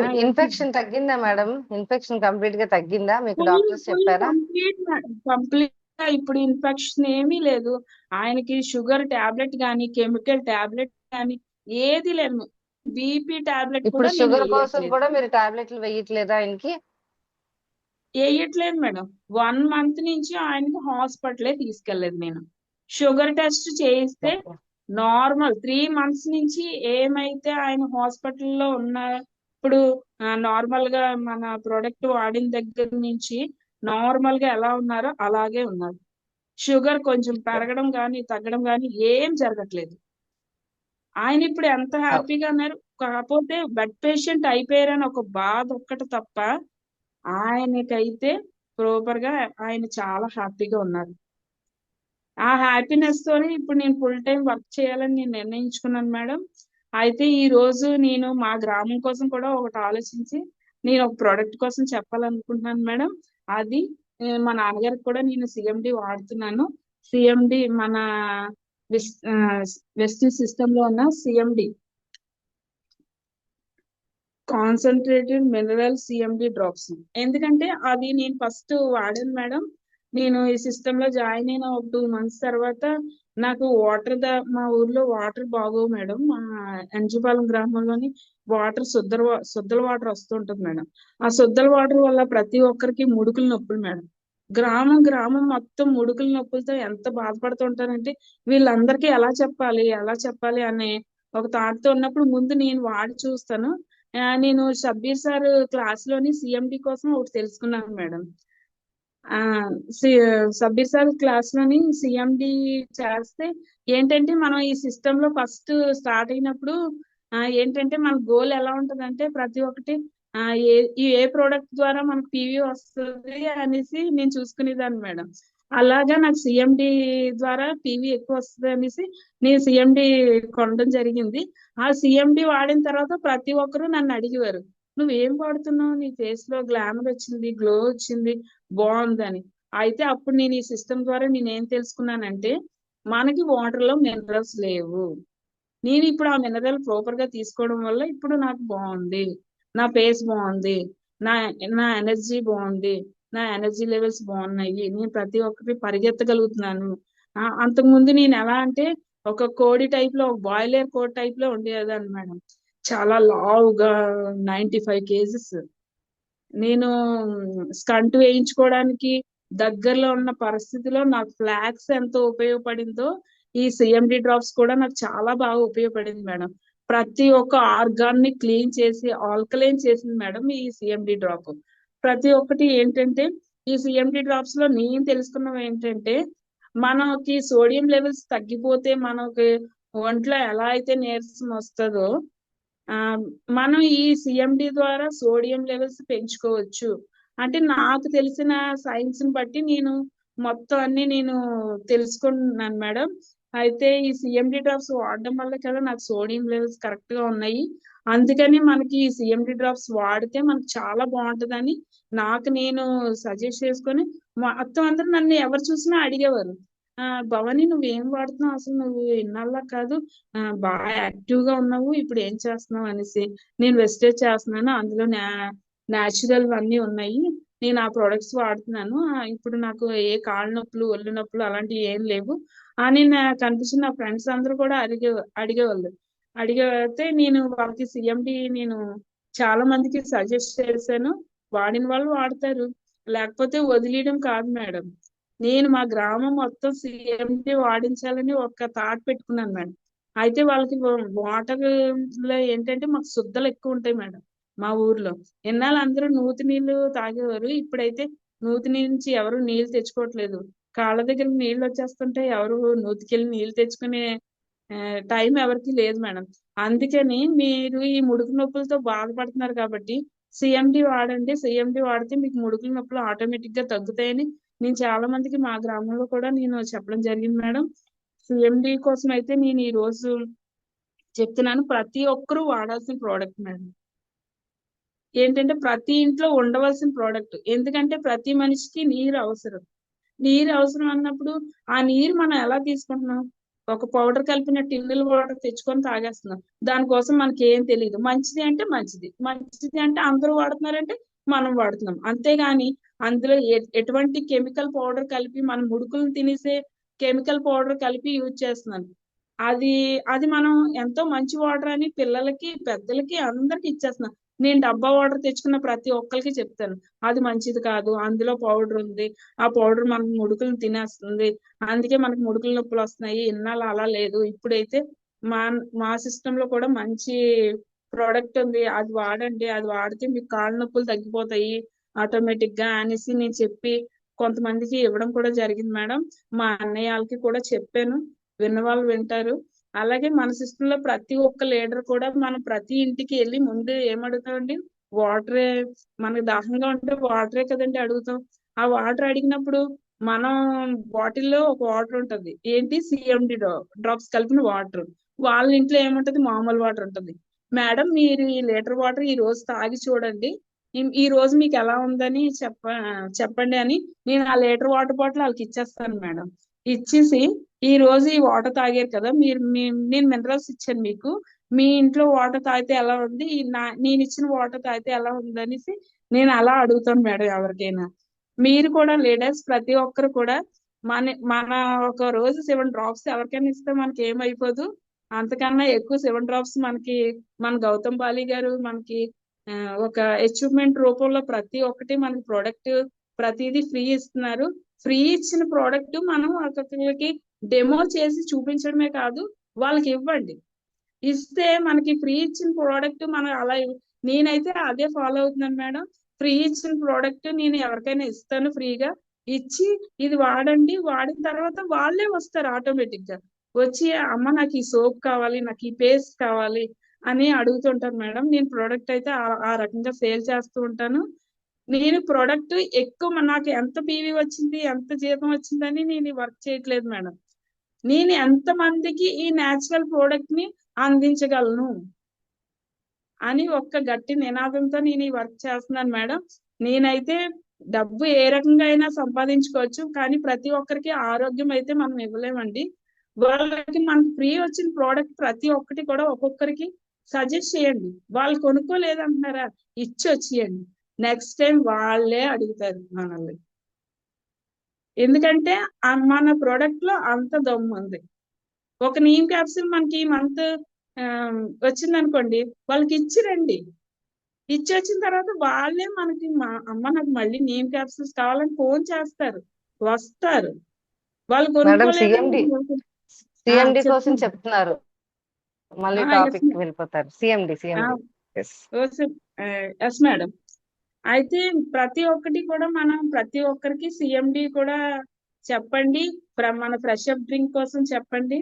ఆ ఇన్ఫెక్షన్ తగ్గిందా మేడం? ఇన్ఫెక్షన్ కంప్లీట్ గా తగ్గిందా? మీకు ఫుల్ డాక్టర్స్ ఫుల్ చెప్పారా? కంప్లీట్ గా ఇప్పుడు ఇన్ఫెక్షన్ ఏమీ లేదు. ఆయనకి షుగర్ టాబ్లెట్ కానీ కెమికల్ టాబ్లెట్ కానీ ఏది లేదు. బీపీ టాబ్లెట్ ఇప్పుడు కూడా నేను షుగర్ కోసం వేయట్లేదు. కూడా మీరు టాబ్లెట్లు వేయట్లేదా ఆయనకి? వేయట్లేదు మేడం. 1 month నుంచి ఆయనకి హాస్పిటలే తీసుకెళ్లేదు నేను. షుగర్ టెస్ట్ చేయిస్తే నార్మల్ 3 months నుంచి ఏమైతే ఆయన హాస్పిటల్లో ఉన్న ఇప్పుడు నార్మల్ గా మన ప్రోడక్ట్ వాడిన దగ్గర నుంచి నార్మల్ గా ఎలా ఉన్నారో అలాగే ఉన్నారు. షుగర్ కొంచెం పెరగడం కానీ తగ్గడం కానీ ఏం జరగట్లేదు. ఆయన ఇప్పుడు ఎంత హ్యాపీగా ఉన్నారు. కాకపోతే బెడ్ పేషెంట్ అయిపోయారని ఒక బాధ ఒక్కటి తప్ప ఆయనకైతే ప్రాపర్ గా ఆయన చాలా హ్యాపీగా ఉన్నారు. ఆ హ్యాపీనెస్ తోనే ఇప్పుడు నేను ఫుల్ టైం వర్క్ చేయాలని నేను నిర్ణయించుకున్నాను మేడం. అయితే ఈ రోజు నేను మా గ్రామం కోసం కూడా ఒకటి ఆలోచించి నేను ఒక ప్రోడక్ట్ కోసం చెప్పాలనుకుంటున్నాను మేడం. అది మా నాన్నగారికి కూడా నేను సిఎండి వాడుతున్నాను. సిఎండి మన వెస్ట్ సిస్టమ్ లో ఉన్న CMD concentrated mineral CMD drops. ఎందుకంటే అది నేను ఫస్ట్ వాడాను మేడం. నేను ఈ సిస్టమ్ లో జాయిన్ అయిన ఒక 2 months తర్వాత నాకు మా ఊర్లో వాటర్ బాగోవు మేడం. మా ఎన్జిపాలెం గ్రామంలోని వాటర్ శుద్ధల వాటర్ వస్తుంటది మేడం. ఆ శుద్ధల వాటర్ వల్ల ప్రతి ఒక్కరికి ముడుకులు నొప్పులు మేడం. గ్రామం గ్రామం మొత్తం ముడుకుల నొప్పులతో ఎంత బాధపడుతుంటారంటే, వీళ్ళందరికీ ఎలా చెప్పాలి అనే ఒక థాట్ తో ఉన్నప్పుడు ముందు నేను వాడి చూస్తాను. నేను షబ్బీర్ సార్ క్లాస్ లోని సిఎండి కోసం ఒకటి తెలుసుకున్నాను మేడం. ఆ సి సబ్బీర్ సార్ క్లాస్ లోని సిఎండి చేస్తే ఏంటంటే, మనం ఈ సిస్టమ్ లో ఫస్ట్ స్టార్ట్ అయినప్పుడు ఏంటంటే మన గోల్ ఎలా ఉంటదంటే ప్రతి ఒక్కటి ఆ ఏ ఏ ప్రోడక్ట్ ద్వారా మనకు పివి వస్తుంది అనేసి నేను చూసుకునేదాన్ని మేడం. అలాగా నాకు సిఎండి ద్వారా పివి ఎక్కువ వస్తుంది అనేసి నేను సిఎండి కొనడం జరిగింది. ఆ సిఎండి వాడిన తర్వాత ప్రతి ఒక్కరూ నన్ను అడిగేవారు, నువ్వేం వాడుతున్నావు, నీ ఫేస్ లో గ్లామర్ వచ్చింది, గ్లో వచ్చింది, బాగుందని. అయితే అప్పుడు నేను ఈ సిస్టమ్ ద్వారా నేను ఏం తెలుసుకున్నానంటే, మనకి వాటర్ లో మినరల్స్ లేవు. నేను ఇప్పుడు ఆ మినరల్ ప్రాపర్ గా తీసుకోవడం వల్ల ఇప్పుడు నాకు బాగుంది, నా ఫేస్ బాగుంది, నా నా ఎనర్జీ బాగుంది, నా ఎనర్జీ లెవెల్స్ బాగున్నాయి, నేను ప్రతి ఒక్కటి పరిగెత్తగలుగుతున్నాను. అంతకుముందు నేను ఎలా అంటే ఒక కోడి టైప్ లో, ఒక బాయిలర్ కోడి టైప్ లో ఉండేదాన్ని మేడం. చాలా లావుగా 95 kgs. నేను స్టంట్ వేయించుకోవడానికి దగ్గరలో ఉన్న పరిస్థితిలో నాకు ఫ్లాక్స్ ఎంత ఉపయోగపడిందో ఈ సిఎండి డ్రాప్స్ కూడా నాకు చాలా బాగా ఉపయోగపడింది మేడం. ప్రతి ఒక్క ఆర్గాన్ ని క్లీన్ చేసి ఆల్కలైన్ చేసింది మేడం ఈ సిఎండి డ్రాప్. ప్రతి ఒక్కటి ఏంటంటే, ఈ సిఎండి డ్రాప్స్ లో నేను తెలుసుకున్నవి ఏంటంటే, మనకి సోడియం లెవెల్స్ తగ్గిపోతే మనకి ఒంట్లో ఎలా అయితే నీరసం వస్తుందో, ఆ మనం ఈ సిఎండి ద్వారా సోడియం లెవెల్స్ పెంచుకోవచ్చు. అంటే నాకు తెలిసిన సైన్స్ ని బట్టి నేను మొత్తం అన్ని నేను తెలుసుకున్నాను మేడం. అయితే ఈ సిఎండి డ్రాప్స్ వాడడం వల్ల కదా నాకు సోడియం లెవెల్స్ కరెక్ట్ గా ఉన్నాయి. అందుకని మనకి ఈ సిఎండి డ్రాప్స్ వాడితే మనకు చాలా బాగుంటదని నాకు నేను సజెస్ట్ చేసుకొని మొత్తం అందరూ నన్ను ఎవరు చూసినా అడిగేవారు, భవాని నువ్వేం వాడుతున్నావు అసలు, నువ్వు ఇన్నాళ్ళ కాదు బాగా యాక్టివ్ గా ఉన్నావు, ఇప్పుడు ఏం చేస్తున్నావు అనేసి. నేను వెస్టేజ్ చేస్తున్నాను, అందులో న్యాచురల్ అన్నీ ఉన్నాయి, నేను ఆ ప్రొడక్ట్స్ వాడుతున్నాను, ఇప్పుడు నాకు ఏ కాళ్ళ నొప్పులు ఒళ్ళు నొప్పులు అలాంటివి ఏం లేవు అని కనిపించిన నా ఫ్రెండ్స్ అందరూ కూడా అడిగేవాళ్ళు. అడిగితే నేను వాళ్ళకి సిఎండి నేను చాలా మందికి సజెస్ట్ చేశాను. వాడిన వాళ్ళు వాడతారు, లేకపోతే వదిలేయడం కాదు మేడం. నేను మా గ్రామం మొత్తం సిఎండి వాడించాలని ఒక థాట్ పెట్టుకున్నాను మేడం. అయితే వాళ్ళకి వాటర్ లో ఏంటంటే మాకు శుద్ధలు ఎక్కువ ఉంటాయి మేడం మా ఊర్లో. ఇన్నాళ్ళు అందరూ నూతి నీళ్లు తాగేవారు, ఇప్పుడైతే నూతి నీళ్ళ నుంచి ఎవరు నీళ్లు తెచ్చుకోవట్లేదు. కాళ్ళ దగ్గర నీళ్లు వచ్చేస్తుంటే ఎవరు నూతికెళ్ళి నీళ్లు తెచ్చుకునే టైం ఎవరికి లేదు మేడం. అందుకని మీరు ఈ ముడుకు నొప్పులతో బాధపడుతున్నారు కాబట్టి సిఎండి వాడండి. సిఎండి వాడితే మీకు ముడుకుల నొప్పులు ఆటోమేటిక్ గా తగ్గుతాయని నేను చాలా మందికి మా గ్రామంలో కూడా నేను చెప్పడం జరిగింది మేడం. సిఎండి కోసం అయితే నేను ఈ రోజు చెప్తున్నాను, ప్రతి ఒక్కరూ వాడాల్సిన ప్రోడక్ట్ మేడం. ఏంటంటే ప్రతి ఇంట్లో ఉండవలసిన ప్రోడక్ట్, ఎందుకంటే ప్రతి మనిషికి నీరు అవసరం. నీరు అవసరం అన్నప్పుడు ఆ నీరు మనం ఎలా తీసుకుంటున్నాం? ఒక పౌడర్ కలిపిన టిన్నుల వాటర్ తెచ్చుకొని తాగేస్తున్నాం. దానికోసం మనకి ఏం తెలియదు. మంచిది అంటే మంచిది, మంచిది అంటే అందరూ వాడుతున్నారంటే మనం వాడుతున్నాం. అంతేగాని అందులో ఎటువంటి కెమికల్ పౌడర్ కలిపి మన ముడుకులను తినేసే కెమికల్ పౌడర్ కలిపి యూజ్ చేస్తున్నాను. అది అది మనం ఎంతో మంచి వాటర్ అని పిల్లలకి పెద్దలకి అందరికి ఇచ్చేస్తున్నాం. నేను డబ్బా వాటర్ తెచ్చుకున్న ప్రతి ఒక్కరికి చెప్తాను, అది మంచిది కాదు, అందులో పౌడర్ ఉంది, ఆ పౌడర్ మన ముడుకులను తినేస్తుంది, అందుకే మనకు ముడుకుల నొప్పులు వస్తున్నాయి. ఇన్నాళ్ళు అలా లేదు, ఇప్పుడైతే మా మా సిస్టమ్ లో కూడా మంచి ప్రోడక్ట్ ఉంది, అది వాడండి, అది వాడితే మీకు కాళ్ళ నొప్పులు తగ్గిపోతాయి ఆటోమేటిక్ గా అనేసి నేను చెప్పి కొంతమందికి ఇవ్వడం కూడా జరిగింది మేడం. మా అన్నయ్య వాళ్ళకి కూడా చెప్పాను, విన్న వాళ్ళు వింటారు. అలాగే మన సిస్టమ్ లో ప్రతి ఒక్క లీడర్ కూడా మనం ప్రతి ఇంటికి వెళ్ళి ముందు ఏమడుగుతామండి? వాటరే. మనకు దాహంగా ఉంటే వాటరే కదండి అడుగుతాం. ఆ వాటర్ అడిగినప్పుడు మనం బాటిల్లో ఒక వాటర్ ఉంటది, ఏంటి సిఎండి డ్రాప్స్ కలిపిన వాటర్. వాళ్ళ ఇంట్లో ఏముంటది? మామూలు వాటర్ ఉంటది. మేడం మీరు ఈ లీటర్ వాటర్ ఈ రోజు తాగి చూడండి, ఈ రోజు మీకు ఎలా ఉందని చెప్పండి అని నేను ఆ లీటర్ వాటర్ బాటిల్ వాళ్ళకి ఇచ్చేస్తాను మేడం. ఇచ్చేసి ఈ రోజు ఈ వాటర్ తాగారు కదా, నేను మినరల్స్ ఇచ్చాను మీకు, మీ ఇంట్లో వాటర్ తాగితే ఎలా ఉంది, నేను ఇచ్చిన వాటర్ తాగితే ఎలా ఉంది అనేసి నేను అలా అడుగుతాను మేడం ఎవరికైనా. మీరు కూడా లీడర్స్ ప్రతి ఒక్కరు కూడా మన ఒక రోజు 7 డ్రాప్స్ ఎవరికైనా ఇస్తే మనకి ఏమైపోదు. అంతకన్నా ఎక్కువ 7 డ్రాప్స్ మనకి మన గౌతమ్ బాలి గారు మనకి ఒక అచీవ్మెంట్ రూపంలో ప్రతి ఒక్కటి మనకి ప్రోడక్ట్ ప్రతిదీ ఫ్రీ ఇస్తున్నారు. ఫ్రీ ఇచ్చిన ప్రోడక్ట్ మనం ఒక్కొక్కరికి డెమో చేసి చూపించడమే కాదు, వాళ్ళకి ఇవ్వండి. ఇస్తే మనకి ఫ్రీ ఇచ్చిన ప్రోడక్ట్ మనం అలా నేనైతే అదే ఫాలో అవుతున్నాను మేడం. ఫ్రీ ఇచ్చిన ప్రోడక్ట్ నేను ఎవరికైనా ఇస్తాను ఫ్రీగా, ఇచ్చి ఇది వాడండి, వాడిన తర్వాత వాళ్ళే వస్తారు ఆటోమేటిక్ గా వచ్చి, అమ్మ నాకు ఈ సోప్ కావాలి, నాకు ఈ పేస్ట్ కావాలి అని అడుగుతుంటారు మేడం. నేను ప్రోడక్ట్ అయితే ఆ రకంగా సేల్ చేస్తూ ఉంటాను. నేను ప్రోడక్ట్ ఎక్కువ నాకు ఎంత పీవీ వచ్చింది ఎంత జీతం వచ్చిందని నేను వర్క్ చేయట్లేదు మేడం. నేను ఎంత మందికి ఈ న్యాచురల్ ప్రోడక్ట్ ని అందించగలను అని ఒక్క గట్టి నినాదంతో నేను ఈ వర్క్ చేస్తున్నాను మేడం. నేనైతే డబ్బు ఏ రకంగా అయినా సంపాదించుకోవచ్చు, కానీ ప్రతి ఒక్కరికి ఆరోగ్యం అయితే మనం ఇవ్వలేమండి. వాళ్ళకి మనకి ఫ్రీ వచ్చిన ప్రోడక్ట్ ప్రతి ఒక్కటి కూడా ఒక్కొక్కరికి సజెస్ట్ చేయండి. వాళ్ళు కొనుక్కోలేదంటున్నారా, ఇచ్చి వచ్చేయండి. నెక్స్ట్ టైం వాళ్ళే అడుగుతారు మనల్ని, ఎందుకంటే మన ప్రోడక్ట్ లో అంత దమ్ము ఉంది. ఒక నీమ్ క్యాప్సిల్ మనకి ఈ మంత్ వచ్చింది అనుకోండి, వాళ్ళకి ఇచ్చి రండి. ఇచ్చి వచ్చిన తర్వాత వాళ్ళే మనకి అమ్మ నాకు మళ్ళీ నీమ్ క్యాప్సిల్స్ కావాలని ఫోన్ చేస్తారు, వస్తారు. వాళ్ళు మేడం కొనుక్కోలేదని సిఎండి కోసం చెప్తాను. చెప్తున్నారు, మళ్ళీ ఎస్ టాపిక్ కి వెళ్ళిపోతారు. CMD yes madam. అయితే ప్రతి ఒక్కటి కూడా మనం ప్రతి ఒక్కరికి సిఎండి కూడా చెప్పండి. మన ఫ్రెష్ అప్ డ్రింక్ కోసం చెప్పండి.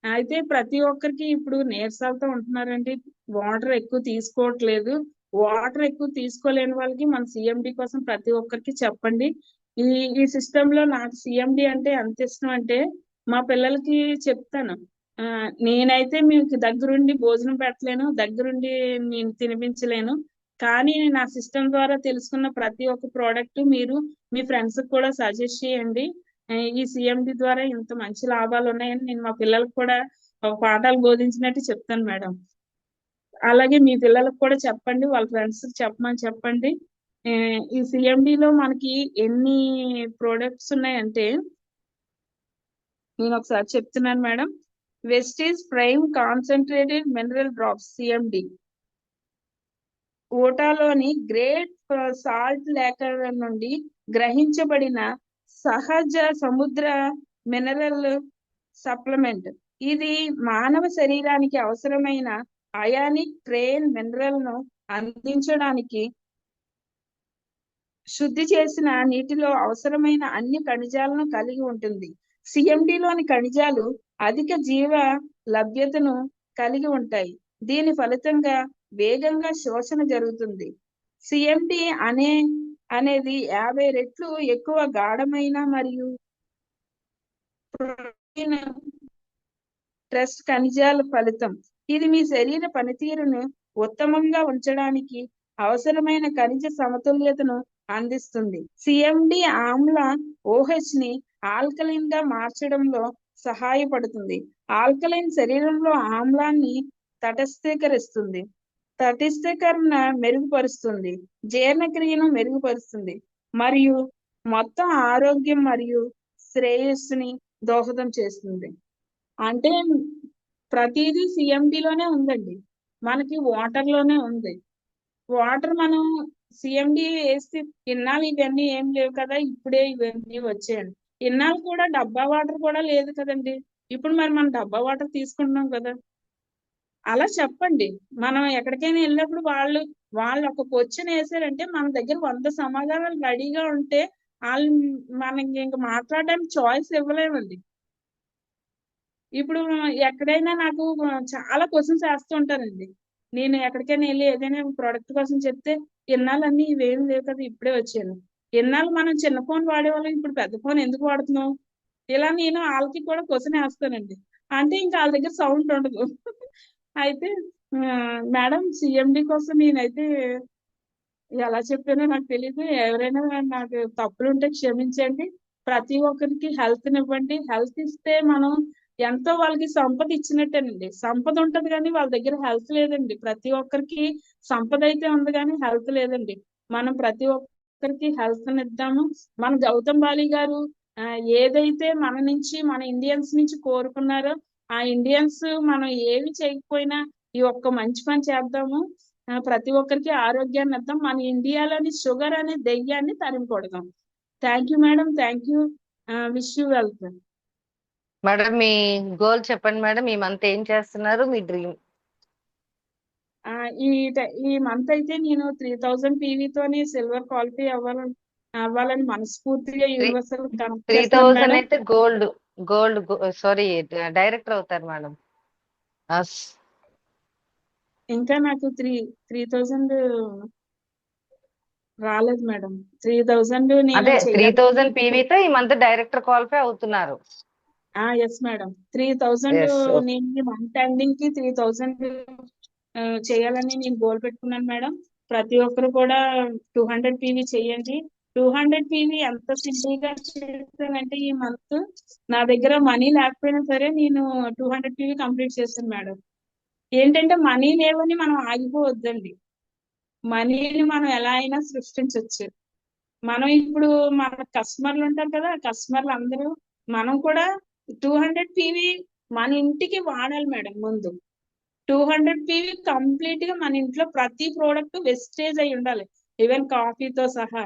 అయితే ప్రతి ఒక్కరికి ఇప్పుడు నీరసాలతో ఉంటున్నారండి, వాటర్ ఎక్కువ తీసుకోవట్లేదు. వాటర్ ఎక్కువ తీసుకోలేని వాళ్ళకి మన సిఎండి కోసం ప్రతి ఒక్కరికి చెప్పండి. ఈ ఈ సిస్టమ్ లో నాకు సిఎండి అంటే ఎంత ఇష్టం అంటే మా పిల్లలకి చెప్తాను, నేనైతే మీకు దగ్గరుండి భోజనం పెట్టలేను, దగ్గరుండి నేను తినిపించలేను, కానీ నా సిస్టమ్ ద్వారా తెలుసుకున్న ప్రతి ఒక్క ప్రోడక్ట్ మీరు మీ ఫ్రెండ్స్ కూడా సజెస్ట్ చేయండి. ఈ సిఎండి ద్వారా ఇంత మంచి లాభాలు ఉన్నాయని నేను మా పిల్లలకు కూడా ఒక పాఠాలు బోధించినట్టు చెప్తాను మేడం. అలాగే మీ పిల్లలకు కూడా చెప్పండి, వాళ్ళ ఫ్రెండ్స్ చెప్పమని చెప్పండి. ఈ సిఎండిలో మనకి ఎన్ని ప్రోడక్ట్స్ ఉన్నాయంటే నేను ఒకసారి చెప్తున్నాను madam. Vestige prime concentrated mineral drops CMD ఓటాలోని గ్రేట్ సాల్ట్ లేఖల నుండి గ్రహించబడిన సహజ సముద్ర మినరల్ సప్లిమెంట్. ఇది మానవ శరీరానికి అవసరమైన అయానిక్ ట్రైన్ మినరల్ ను అందించడానికి శుద్ధి చేసిన నీటిలో అవసరమైన అన్ని ఖనిజాలను కలిగి ఉంటుంది. సిఎండిలోని ఖనిజాలు అధిక జీవ లభ్యతను కలిగి ఉంటాయి. దీని ఫలితంగా వేగంగా శోషణ జరుగుతుంది. సిఎండి అనేది 50 రెట్లు ఎక్కువ గాఢమైన మరియు ప్రోటీన్ ట్రస్ట్ ఖనిజాల ఫలితం. ఇది మీ శరీర పనితీరును ఉత్తమంగా ఉంచడానికి అవసరమైన ఖనిజ సమతుల్యతను అందిస్తుంది. సిఎండి ఆమ్ల OH ని ఆల్కలైన్ గా మార్చడంలో సహాయపడుతుంది. ఆల్కలైన్ శరీరంలో ఆమ్లాన్ని తటస్థీకరిస్తుంది, తటస్థీకరణ మెరుగుపరుస్తుంది, జీర్ణక్రియను మెరుగుపరుస్తుంది మరియు మొత్తం ఆరోగ్యం మరియు శ్రేయస్సుని దోహదం చేస్తుంది. అంటే ప్రతిదీ సిఎండిలోనే ఉందండి. మనకి వాటర్ లోనే ఉంది. వాటర్ మనం సిఎండి వేసి ఇన్నాళ్ళు ఇవన్నీ ఏం లేవు కదా, ఇప్పుడే ఇవన్నీ వచ్చాయండి. ఇన్నాళ్ళు కూడా డబ్బా వాటర్ కూడా లేదు కదండి. ఇప్పుడు మరి మనం డబ్బా వాటర్ తీసుకుంటున్నాం కదా. అలా చెప్పండి. మనం ఎక్కడికైనా వెళ్ళినప్పుడు వాళ్ళు ఒక క్వశ్చన్ వేసారంటే మన దగ్గర 100 సమాధానాలు రెడీగా ఉంటే వాళ్ళు మనకి ఇంకా మాట్లాడడానికి చాయిస్ ఇవ్వలేమండి. ఇప్పుడు ఎక్కడైనా నాకు చాలా క్వశ్చన్స్ వేస్తూ ఉంటారండి. నేను ఎక్కడికైనా వెళ్ళి ఏదైనా ప్రోడక్ట్ కోసం చెప్తే ఇన్నాళ్ళన్నీ ఇవేం లేవు కదా, ఇప్పుడే వచ్చాను. ఇన్నాళ్ళు మనం చిన్న ఫోన్ వాడేవాళ్ళం, ఇప్పుడు పెద్ద ఫోన్ ఎందుకు వాడుతున్నాం? ఇలా నేను వాళ్ళకి కూడా క్వశ్చన్ వేస్తానండి. అంటే ఇంకా వాళ్ళ దగ్గర సౌండ్ ఉండదు. అయితే మేడం సిఎండి కోసం నేనైతే ఎలా చెప్పానో నాకు తెలియదు. ఎవరైనా నాకు తప్పులు ఉంటే క్షమించండి. ప్రతి ఒక్కరికి హెల్త్ ఇవ్వండి. హెల్త్ ఇస్తే మనం ఎంతో వాళ్ళకి సంపద ఇచ్చినట్టేనండి. సంపద ఉంటది కానీ వాళ్ళ దగ్గర హెల్త్ లేదండి. ప్రతి ఒక్కరికి సంపద అయితే ఉంది కానీ హెల్త్ లేదండి. మనం ప్రతి ఒక్కరికి హెల్త్ ఇద్దాము. మన గౌతమ్ బాలి గారు ఏదైతే మన ఇండియన్స్ నుంచి కోరుకున్నారో ఆ ఇండియన్స్ మనం ఏమి చేయకపోయినా ఈ ఒక్క మంచి పని చేద్దాము. ప్రతి ఒక్కరికి ఆరోగ్యాన్ని ఇద్దాం. మన ఇండియాలోని షుగర్ అనే దెయ్యాన్ని తరిమి కొడదాం. Thank you madam. Thank you. Wish you wealth. Madam me goal చెప్పండి మేడం. ఈ మంత్ ఏం చేస్తున్నారు, మీ డ్రీమ్? ఈ మంత్ అయితే నేను 3000 పీవీతోని సిల్వర్ క్వాలిఫై అవ్వాలని మనస్ఫూర్తిగా యూనివర్సల్ కనెక్ట్ చేస్తాను 3000 మేడం. అయితే గోల్డ్ సారీ డైరెక్టర్ అవుతారు మేడం. ఇంకా నాకు 3000 రాలేదు మేడం. 3000 నేను అదే చేయాలి. 3000 పీవీతో ఈ మంత్ డైరెక్టర్ క్వాలిఫై అవుతున్నారు. Yes madam. 3000 Yes, okay. నేను ఈ మంత్ ఎండింగ్ కి 3000 చేయాలని నేను గోల్ పెట్టుకున్నాను మేడం. ప్రతి ఒక్కరు కూడా 200 పీవీ చేయండి. 200 పీవీ ఎంత సింపుల్ గా చేస్తానంటే ఈ మంత్ నా దగ్గర మనీ లేకపోయినా సరే నేను 200 పీవీ కంప్లీట్ చేస్తాను మేడం. ఏంటంటే మనీ లేవని మనం ఆగిపోవద్దండి. మనీని మనం ఎలా అయినా సృష్టించవచ్చు. మనం ఇప్పుడు మన కస్టమర్లు ఉంటారు కదా, కస్టమర్లు అందరూ మనం కూడా 200 పీవీ మన ఇంటికి వాడాలి మేడం. ముందు 200 పీవీ కంప్లీట్ గా మన ఇంట్లో ప్రతి ప్రోడక్ట్ వెస్టేజ్ అయి ఉండాలి, ఈవెన్ కాఫీతో సహా.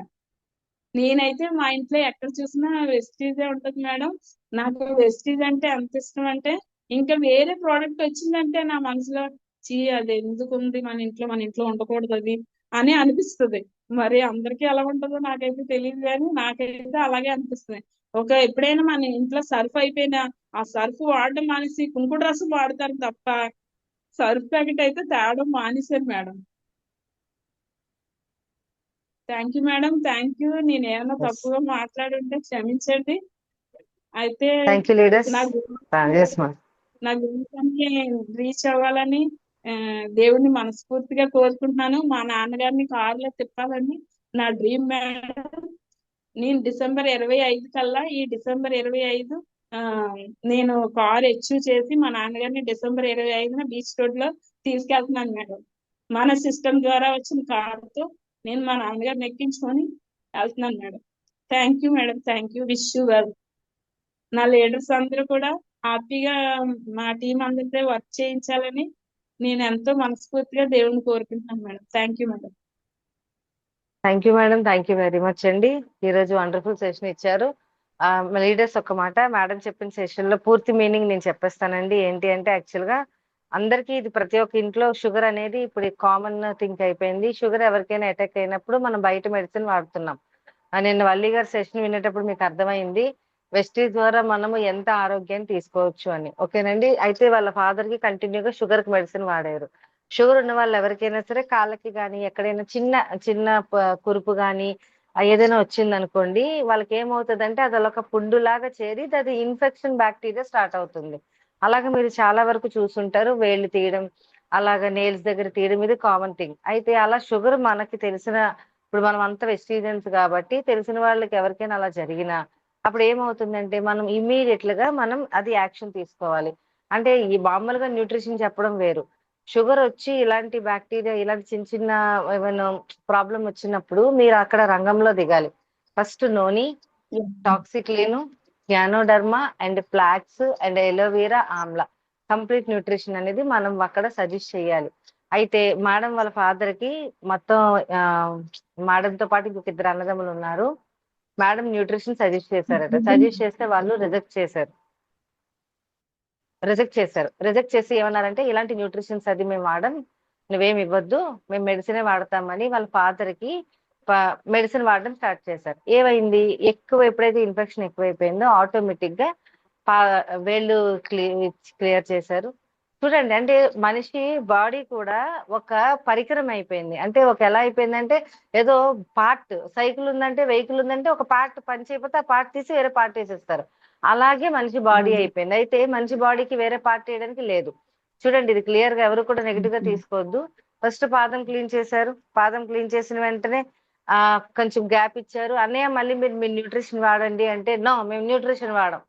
నేనైతే మా ఇంట్లో ఎక్కడ చూసినా వెస్టేజే ఉంటది మేడం. నాకు వెస్టేజ్ అంటే ఎంత ఇష్టం అంటే ఇంకా వేరే ప్రోడక్ట్ వచ్చిందంటే నా మనసులో అది ఎందుకు ఉంది మన ఇంట్లో ఉండకూడదు అది అని అనిపిస్తుంది. మరి అందరికీ ఎలా ఉంటుందో నాకైతే తెలియదు కానీ నాకైతే అలాగే అనిపిస్తుంది. ఎప్పుడైనా మన ఇంట్లో సర్ఫ్ అయిపోయినా ఆ సర్ఫ్ వాడడం మానేసి కుంకుడు రసం వాడతారు తప్ప సర్ఫ్ ప్యాకెట్ అయితే తేవడం మానేశారు madam. Thank you madam. Thank you. నేను ఏమైనా Yes. తప్పుగా మాట్లాడుంటే క్షమించండి. అయితే థ్యాంక్ యూ లీడర్స్. నా Yes, ma'am. నా గోల్ని రీచ్ అవ్వాలని దేవుణ్ణి మనస్ఫూర్తిగా కోరుకుంటున్నాను. మా నాన్నగారిని కారులో తిప్పాలని నా డ్రీమ్ మేడం. నేను డిసెంబర్ 25 కల్లా ఈ డిసెంబర్ 25 ఆ నేను కార్ అచీవ్ చేసి మా నాన్నగారిని డిసెంబర్ 25న బీచ్ రోడ్ లో తీసుకెళ్తున్నాను మేడం. మన సిస్టమ్ ద్వారా వచ్చిన కార్తో నేను మా నాన్నగారిని ఎక్కించుకొని వెళ్తున్నాను madam. Thank you madam, thank you, wish you well. నా లీడర్స్ అందరూ కూడా హ్యాపీగా మా టీం అందరితో వర్క్ చేయించాలని నేను ఎంతో మనస్ఫూర్తిగా దేవుని కోరుకుంటున్నాను madam. Thank you madam. Thank you madam, thank you very much అండి. ఈ రోజు వండర్ఫుల్ సెషన్ ఇచ్చారు. లీడర్స్ ఒక మాట, మేడం చెప్పిన సెషన్ లో పూర్తి మీనింగ్ నేను చెప్పేస్తానండి. ఏంటి అంటే యాక్చువల్ గా అందరికీ ఇది ప్రతి ఒక్క ఇంట్లో షుగర్ అనేది ఇప్పుడు కామన్ థింక్ అయిపోయింది. షుగర్ ఎవరికైనా అటాక్ అయినప్పుడు మనం బయట మెడిసిన్ వాడుతున్నాం. నేను వల్లి గారి సెషన్ వినేటప్పుడు మీకు అర్థమైంది వెస్టీజ్ ద్వారా మనము ఎంత ఆరోగ్యాన్ని తీసుకోవచ్చు అని. ఓకేనండి. అయితే వాళ్ళ ఫాదర్ కి కంటిన్యూగా షుగర్ కి మెడిసిన్ వాడారు. షుగర్ ఉన్న వాళ్ళు ఎవరికైనా సరే కాళ్ళకి కానీ ఎక్కడైనా చిన్న చిన్న కురుపు కానీ ఏదైనా వచ్చింది అనుకోండి, వాళ్ళకి ఏమవుతుందంటే అది ఒక పుండులాగా చేరి అది ఇన్ఫెక్షన్ బ్యాక్టీరియా స్టార్ట్ అవుతుంది. అలాగే మీరు చాలా వరకు చూసుంటారు వేళ్ళు తీయడం, అలాగా నెయిల్స్ దగ్గర తీయడం, ఇది కామన్ థింగ్. అయితే అలా షుగర్ మనకి తెలిసిన, ఇప్పుడు మనం అంతా వెజిటేరియన్స్ కాబట్టి తెలిసిన వాళ్ళకి ఎవరికైనా అలా జరిగినా అప్పుడు ఏమవుతుందంటే మనం ఇమ్మీడియట్ గా మనం అది యాక్షన్ తీసుకోవాలి. అంటే ఈ మామూలుగా న్యూట్రిషన్ చెప్పడం వేరు, షుగర్ వచ్చి ఇలాంటి బ్యాక్టీరియా ఇలాంటి చిన్న చిన్న ఏమైనా ప్రాబ్లం వచ్చినప్పుడు మీరు అక్కడ రంగంలో దిగాలి. ఫస్ట్ నోని, టాక్సిక్లీను, ganoderma and flax and aloe vera amla complete nutrition అనేది మనం అక్కడ సజెస్ట్ చేయాలి. అయితే మేడం వాళ్ళ ఫాదర్ కి మొత్తం మేడంతో పాటు ఇంకొక ఇద్దరు అన్నదమ్ములు ఉన్నారు. మేడం న్యూట్రిషన్ సజెస్ట్ చేశారట. సజెస్ట్ చేస్తే వాళ్ళు రిజెక్ట్ చేసి ఏమన్నారంటే ఇలాంటి న్యూట్రిషన్స్ అది మేము వాడం, నువ్వేమి ఇవ్వద్దు, మేము మెడిసినే వాడతామని వాళ్ళ ఫాదర్ కి మెడిసిన్ వాడడం స్టార్ట్ చేశారు. ఏమైంది, ఎప్పుడైతే ఇన్ఫెక్షన్ ఎక్కువైపోయిందో ఆటోమేటిక్ గా వేళ్ళు క్లియర్ చేశారు. చూడండి, అంటే మనిషి బాడీ కూడా ఒక పరికరం అయిపోయింది. అంటే ఎలా అయిపోయిందంటే ఏదో పార్ట్, సైకిల్ ఉందంటే వెహికల్ ఉందంటే ఒక పార్ట్ పని చేయకపోతే ఆ పార్ట్ తీసి వేరే పార్ట్ వేసేస్తారు. అలాగే మనిషి బాడీ అయిపోయింది. అయితే మనిషి బాడీకి వేరే పార్ట్ వేయడానికి లేదు. చూడండి, ఇది క్లియర్ గా ఎవరు కూడా నెగిటివ్ గా తీసుకోవద్దు. ఫస్ట్ పాదం క్లీన్ చేశారు. పాదం క్లీన్ చేసిన వెంటనే కొంచెం గ్యాప్ ఇచ్చారు. అన్నయ్య మళ్ళీ మీరు న్యూట్రిషన్ వాడండి అంటే నో, మేము న్యూట్రిషన్ వాడం.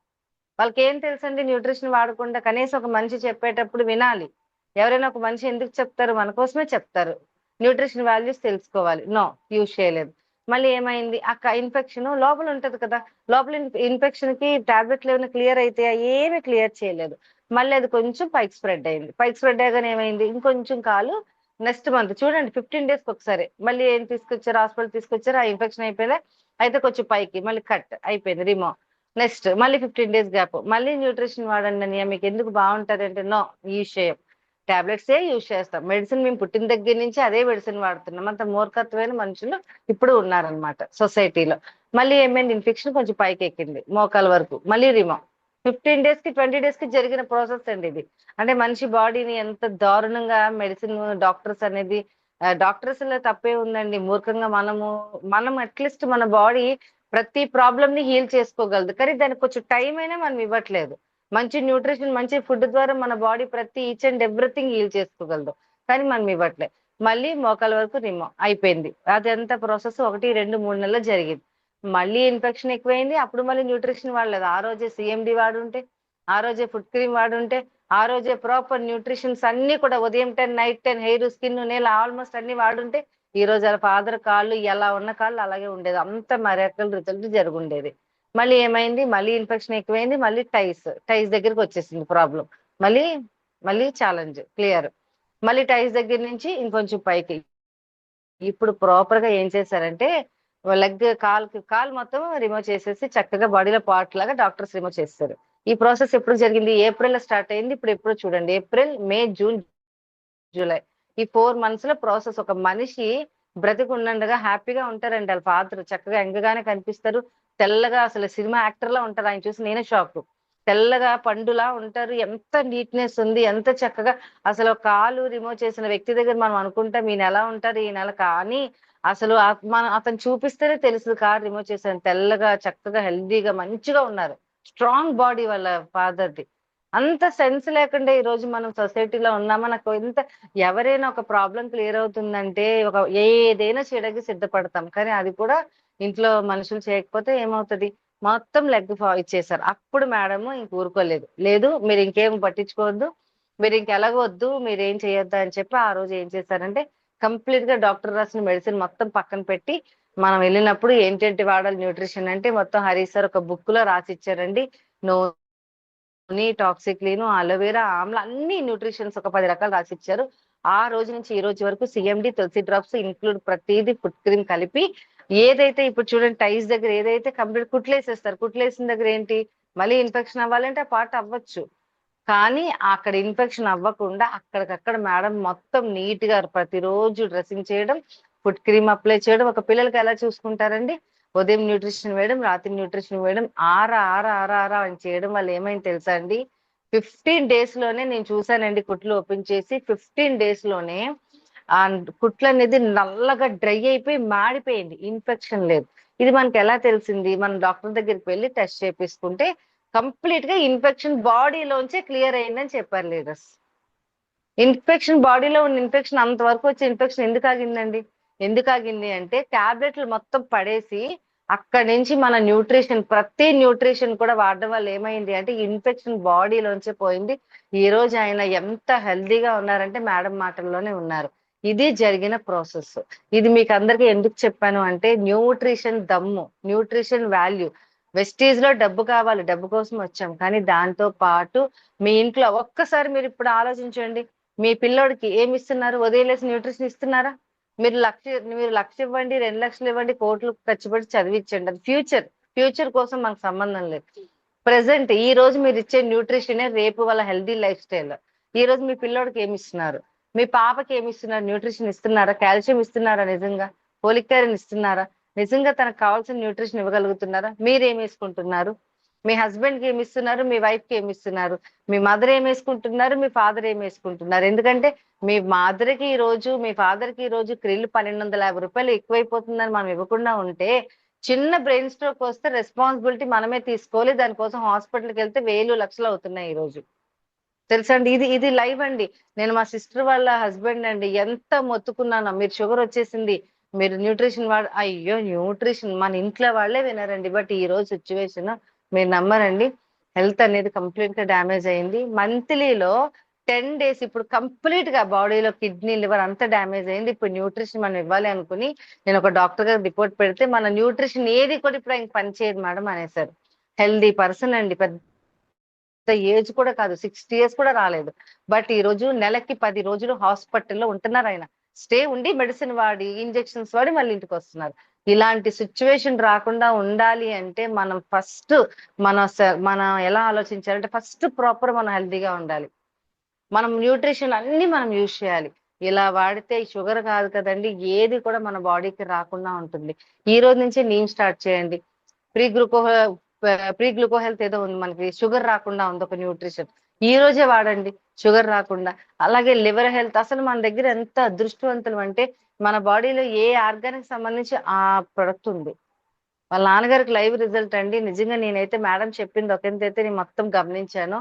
వాళ్ళకి ఏం తెలుసండి న్యూట్రిషన్ వాడకుండా? కనీసం ఒక మనిషి చెప్పేటప్పుడు వినాలి. ఎవరైనా ఒక మనిషి ఎందుకు చెప్తారు? మన కోసమే చెప్తారు. న్యూట్రిషన్ వాల్యూస్ తెలుసుకోవాలి. నో, యూజ్ చేయలేదు. మళ్ళీ ఏమైంది, ఇన్ఫెక్షన్ లోపల ఉంటది కదా, లోపల ఇన్ఫెక్షన్ కి టాబ్లెట్లు ఏమైనా క్లియర్ అయితే ఏమీ క్లియర్ చేయలేదు. మళ్ళీ అది కొంచెం పైకి స్ప్రెడ్ అయింది. పైకి స్ప్రెడ్ అయ్యాగానే ఏమైంది, ఇంకొంచెం కాలు నెక్స్ట్ మంత్ చూడండి 15 days ఒకసారి మళ్ళీ ఏం తీసుకొచ్చారు, హాస్పిటల్ తీసుకొచ్చారు. ఆ ఇన్ఫెక్షన్ అయిపోయిందా, అయితే కొంచెం పైకి మళ్ళీ కట్ అయిపోయింది, రిమూవ్. నెక్స్ట్ మళ్ళీ 15 days గ్యాప్, మళ్ళీ న్యూట్రిషన్ వాడండి అని. మీకు ఎందుకు బాగుంటది అంటే నో, యూజ్ చేయం. టాబ్లెట్సే యూజ్ చేస్తాం. మెడిసిన్ మేము పుట్టిన దగ్గర నుంచి అదే మెడిసిన్ వాడుతున్నాం. అంత మూర్ఖత్వమైన మనుషులు ఇప్పుడు ఉన్నారనమాట సొసైటీలో. మళ్ళీ ఏమైంది, ఇన్ఫెక్షన్ కొంచెం పైకి ఎక్కింది మోకాల వరకు, మళ్ళీ రిమూవ్. 15 days కి 20 days కి జరిగిన ప్రాసెస్ అండి ఇది. అంటే మనిషి బాడీని ఎంత దారుణంగా మెడిసిన్ డాక్టర్స్ అనేది, డాక్టర్స్ లో తప్పే ఉందండి. మూర్ఖంగా మనం అట్లీస్ట్ మన బాడీ ప్రతి ప్రాబ్లమ్ ని హీల్ చేసుకోగలదు, కానీ దానికి కొంచెం టైం అయినా మనం ఇవ్వట్లేదు. మంచి న్యూట్రిషన్, మంచి ఫుడ్ ద్వారా మన బాడీ ప్రతి ఈచ్ అండ్ ఎవ్రీథింగ్ హీల్ చేసుకోగలదు, కానీ మనం ఇవ్వట్లేదు. మళ్ళీ మోకాల వరకు రిమూవ్ అయిపోయింది. అదంతా ప్రాసెస్ 1, 2, 3 నెలలు జరిగింది. మళ్ళీ ఇన్ఫెక్షన్ ఎక్కువైంది. అప్పుడు మళ్ళీ న్యూట్రిషన్ వాడలేదు. ఆ రోజే సిఎండి వాడుంటే, ఆ రోజే ఫుడ్ క్రీమ్ వాడుంటే, ఆ రోజే ప్రాపర్ న్యూట్రిషన్స్ అన్ని కూడా ఉదయం 10 నైట్ 10 హెయిర్ స్కిన్ నేల ఆల్మోస్ట్ అన్ని వాడుంటే ఈ రోజు వాళ్ళ ఫాదర్ కాళ్ళు ఎలా ఉన్న కాళ్ళు అలాగే ఉండేది. అంత మరకల్ రిజల్ట్ జరుగుండేది. మళ్ళీ ఏమైంది, మళ్ళీ ఇన్ఫెక్షన్ ఎక్కువైంది. మళ్ళీ టైస్ దగ్గరికి వచ్చేసింది ప్రాబ్లం. మళ్ళీ మళ్ళీ ఛాలెంజ్ క్లియర్. మళ్ళీ టైస్ దగ్గర నుంచి ఇంకొంచెం పైకి. ఇప్పుడు ప్రాపర్ గా ఏం చేశారంటే లెగ్ కాల్ మొత్తం రిమూవ్ చేసేసి చక్కగా బాడీలో పార్ట్ లాగా డాక్టర్స్ రిమూవ్ చేస్తారు. ఈ ప్రాసెస్ ఎప్పుడు జరిగింది, ఏప్రిల్ లో స్టార్ట్ అయింది. ఇప్పుడు ఎప్పుడు చూడండి, ఏప్రిల్, మే, జూన్, జూలై, ఈ 4 months లో ప్రాసెస్. ఒక మనిషి బ్రతికుండగా హ్యాపీగా ఉంటారండి. వాళ్ళ ఫాదర్ చక్కగా ఎంగగానే కనిపిస్తారు, తెల్లగా, అసలు సినిమా యాక్టర్ లా ఉంటారు. ఆయన చూసి నేనే షాక్. తెల్లగా పండులా ఉంటారు. ఎంత నీట్నెస్ ఉంది, ఎంత చక్కగా. అసలు కాలు రిమూవ్ చేసిన వ్యక్తి దగ్గర మనం అనుకుంటాం ఈయన ఎలా ఉంటారు ఈ నెల, కానీ అసలు అతను చూపిస్తేనే తెలుసు కాలు రిమూవ్ చేశాను. తెల్లగా చక్కగా హెల్దీగా మంచిగా ఉన్నారు. స్ట్రాంగ్ బాడీ వాళ్ళ ఫాదర్ది. అంత సెన్స్ లేకుండా ఈ రోజు మనం సొసైటీలో ఉన్నామా? నాకు ఎంత, ఎవరైనా ఒక ప్రాబ్లం క్లియర్ అవుతుందంటే ఏదైనా చేయడానికి సిద్ధపడతాం, కానీ అది కూడా ఇంట్లో మనుషులు చేయకపోతే ఏమవుతుంది, మొత్తం లెగ్ ఇచ్చేసారు. అప్పుడు మేడం ఇంక ఊరుకోలేదు, లేదు మీరు ఇంకేం పట్టించుకోవద్దు, మీరు ఇంకెలాగొద్దు, మీరు ఏం చేయొద్దు అని చెప్పి ఆ రోజు ఏం చేశారంటే కంప్లీట్ గా డాక్టర్ రాసిన మెడిసిన్ మొత్తం పక్కన పెట్టి మనం వెళ్ళినప్పుడు ఏంటంటి వాడాలి న్యూట్రిషన్ అంటే మొత్తం హరీష్ సార్ ఒక బుక్ లో రాసి ఇచ్చారండి. టాక్సిక్లీను, అలోవెరా, ఆమ్లా అన్ని న్యూట్రిషన్స్ ఒక 10 రకాలు రాసి ఇచ్చారు. ఆ రోజు నుంచి ఈ రోజు వరకు సిఎండి, తులసి డ్రాప్స్ ఇంక్లూడ్ ప్రతిదీ ఫుడ్ క్రీమ్ కలిపి ఏదైతే ఇప్పుడు చూడండి టైస్ దగ్గర ఏదైతే కంప్లీట్ కుట్లేసేస్తారు, కుట్లేసిన దగ్గర ఏంటి మళ్ళీ ఇన్ఫెక్షన్ అవ్వాలంటే ఆ పార్ట్ అవ్వచ్చు, కానీ అక్కడ ఇన్ఫెక్షన్ అవ్వకుండా అక్కడికక్కడ మేడం మొత్తం నీట్ గా ప్రతిరోజు డ్రెస్సింగ్ చేయడం, ఫుడ్ క్రీమ్ అప్లై చేయడం. ఒక పిల్లలకి ఎలా చూసుకుంటారండి, ఉదయం న్యూట్రిషన్ వేయడం, రాత్రి న్యూట్రిషన్ వేయడం, ఆరా అని చేయడం వల్ల ఏమైంది తెలుసా అండి, 15 days లోనే నేను చూసానండి కుట్లు ఓపెన్ చేసి 15 days లోనే ఆ కుట్లు అనేది నల్లగా డ్రై అయిపోయి మాడిపోయింది, ఇన్ఫెక్షన్ లేదు. ఇది మనకి ఎలా తెలిసింది, మనం డాక్టర్ దగ్గరికి వెళ్ళి టెస్ట్ చేపించుకుంటే కంప్లీట్ గా ఇన్ఫెక్షన్ బాడీలోంచే క్లియర్ అయిందని చెప్పారు లీడర్స్. ఇన్ఫెక్షన్ బాడీలో ఉన్న ఇన్ఫెక్షన్ అంతవరకు వచ్చే ఇన్ఫెక్షన్ ఎందుకు ఆగిందండి, ఎందుకు ఆగింది అంటే టాబ్లెట్లు మొత్తం పడేసి అక్కడి నుంచి మన న్యూట్రిషన్ ప్రతి న్యూట్రిషన్ కూడా వాడడం వల్ల ఏమైంది అంటే ఇన్ఫెక్షన్ బాడీలోంచే పోయింది. ఈ రోజు ఆయన ఎంత హెల్దీగా ఉన్నారంటే మేడం మాటల్లోనే ఉన్నారు. ఇది జరిగిన ప్రాసెస్. ఇది మీకు అందరికి ఎందుకు చెప్పాను అంటే న్యూట్రిషన్ దమ్ము, న్యూట్రిషన్ వాల్యూ. వెస్టీజ్ లో డబ్బు కావాలి, డబ్బు కోసం వచ్చాం, కానీ దాంతో పాటు మీ ఇంట్లో ఒక్కసారి మీరు ఇప్పుడు ఆలోచించండి, మీ పిల్లోడికి ఏమి ఇస్తున్నారు, ఉదయం న్యూట్రిషన్ ఇస్తున్నారా? మీరు లక్ష ఇవ్వండి, 2 లక్షలు ఇవ్వండి, కోట్లు ఖర్చు పెట్టి చదివించండి, అది ఫ్యూచర్ కోసం మనకు సంబంధం లేదు. ప్రెసెంట్ ఈ రోజు మీరు ఇచ్చే న్యూట్రిషనే రేపు వాళ్ళ హెల్దీ లైఫ్ స్టైల్. ఈ రోజు మీ పిల్లోడికి ఏమి ఇస్తున్నారు, మీ పాపకి ఏమి ఇస్తున్నారు, న్యూట్రిషన్ ఇస్తున్నారా, కాల్షియం ఇస్తున్నారా, నిజంగా ఫోలిక్ ఐరన్ ఇస్తున్నారా, నిజంగా తనకు కావాల్సిన న్యూట్రిషన్ ఇవ్వగలుగుతున్నారా? మీరేమి వేసుకుంటున్నారు, మీ హస్బెండ్ కి ఏమి ఇస్తున్నారు, మీ వైఫ్ కి ఏమి ఇస్తున్నారు, మీ మదర్ ఏం వేసుకుంటున్నారు, మీ ఫాదర్ ఏం వేసుకుంటున్నారు? ఎందుకంటే మీ మదర్ కి ఈ రోజు, మీ ఫాదర్ కి ఈ రోజు క్రిల్ 1250 రూపాయలు ఎక్కువైపోతుందని మనం ఇవ్వకుండా ఉంటే చిన్న బ్రెయిన్ స్ట్రోక్ వస్తే రెస్పాన్సిబిలిటీ మనమే తీసుకోవాలి, దానికోసం హాస్పిటల్కి వెళ్తే 1000 లక్షలు అవుతున్నాయి ఈ రోజు. తెలుసా అండి, ఇది ఇది లైవ్ అండి. నేను మా సిస్టర్ వాళ్ళ హస్బెండ్ అండి, ఎంత మొత్తుకున్నానో, మీరు షుగర్ వచ్చేసింది, మీరు న్యూట్రిషన్ అయ్యో న్యూట్రిషన్ మన ఇంట్లో వాళ్ళే వినరండి. బట్ ఈ రోజు సిచ్యువేషన్ మీరు నమ్మరండి, హెల్త్ అనేది కంప్లీట్ గా డ్యామేజ్ అయింది. మంత్లీలో 10 days ఇప్పుడు కంప్లీట్ గా బాడీలో కిడ్నీ లివర్ అంతా డ్యామేజ్ అయింది. ఇప్పుడు న్యూట్రిషన్ మనం ఇవ్వాలి అనుకుని నేను ఒక డాక్టర్ గారు రిపోర్ట్ పెడితే మన న్యూట్రిషన్ ఏది కూడా ఇప్పుడు ఆయన పనిచేయదు మేడం అనేసారు. హెల్దీ పర్సన్ అండి, పెద్ద ఏజ్ కూడా కాదు, 60 years కూడా రాలేదు. బట్ ఈ రోజు నెలకి 10 రోజులు హాస్పిటల్లో ఉంటున్నారు ఆయన. స్టే ఉండి మెడిసిన్ వాడి ఇంజెక్షన్స్ వాడి మళ్ళీ ఇంటికి వస్తున్నారు. ఇలాంటి సిచ్యువేషన్ రాకుండా ఉండాలి అంటే మనం ఫస్ట్ మనం ఎలా ఆలోచించాలంటే ఫస్ట్ ప్రాపర్ మనం హెల్దీగా ఉండాలి. మనం న్యూట్రిషన్ అన్ని మనం యూజ్ చేయాలి. ఇలా వాడితే షుగర్ కాదు కదండి, ఏది కూడా మన బాడీకి రాకుండా ఉంటుంది. ఈ రోజు నుంచి నీమ్ స్టార్ట్ చేయండి. ప్రీ గ్లూకో ప్రీ గ్లూకో హెల్త్ ఏదో ఉంది మనకి, షుగర్ రాకుండా ఉంది ఒక న్యూట్రిషన్, ఈ రోజే వాడండి షుగర్ రాకుండా. అలాగే లివర్ హెల్త్, అసలు మన దగ్గర ఎంత అదృష్టవంతులు అంటే మన బాడీలో ఏ ఆర్గానిక్ సంబంధించి ఆ ప్రొడక్ట్ ఉంది. వాళ్ళ నాన్నగారికి లైవ్ రిజల్ట్ అండి, నిజంగా నేనైతే మేడం చెప్పింది ఒకంతైతే నేను మొత్తం గమనించాను.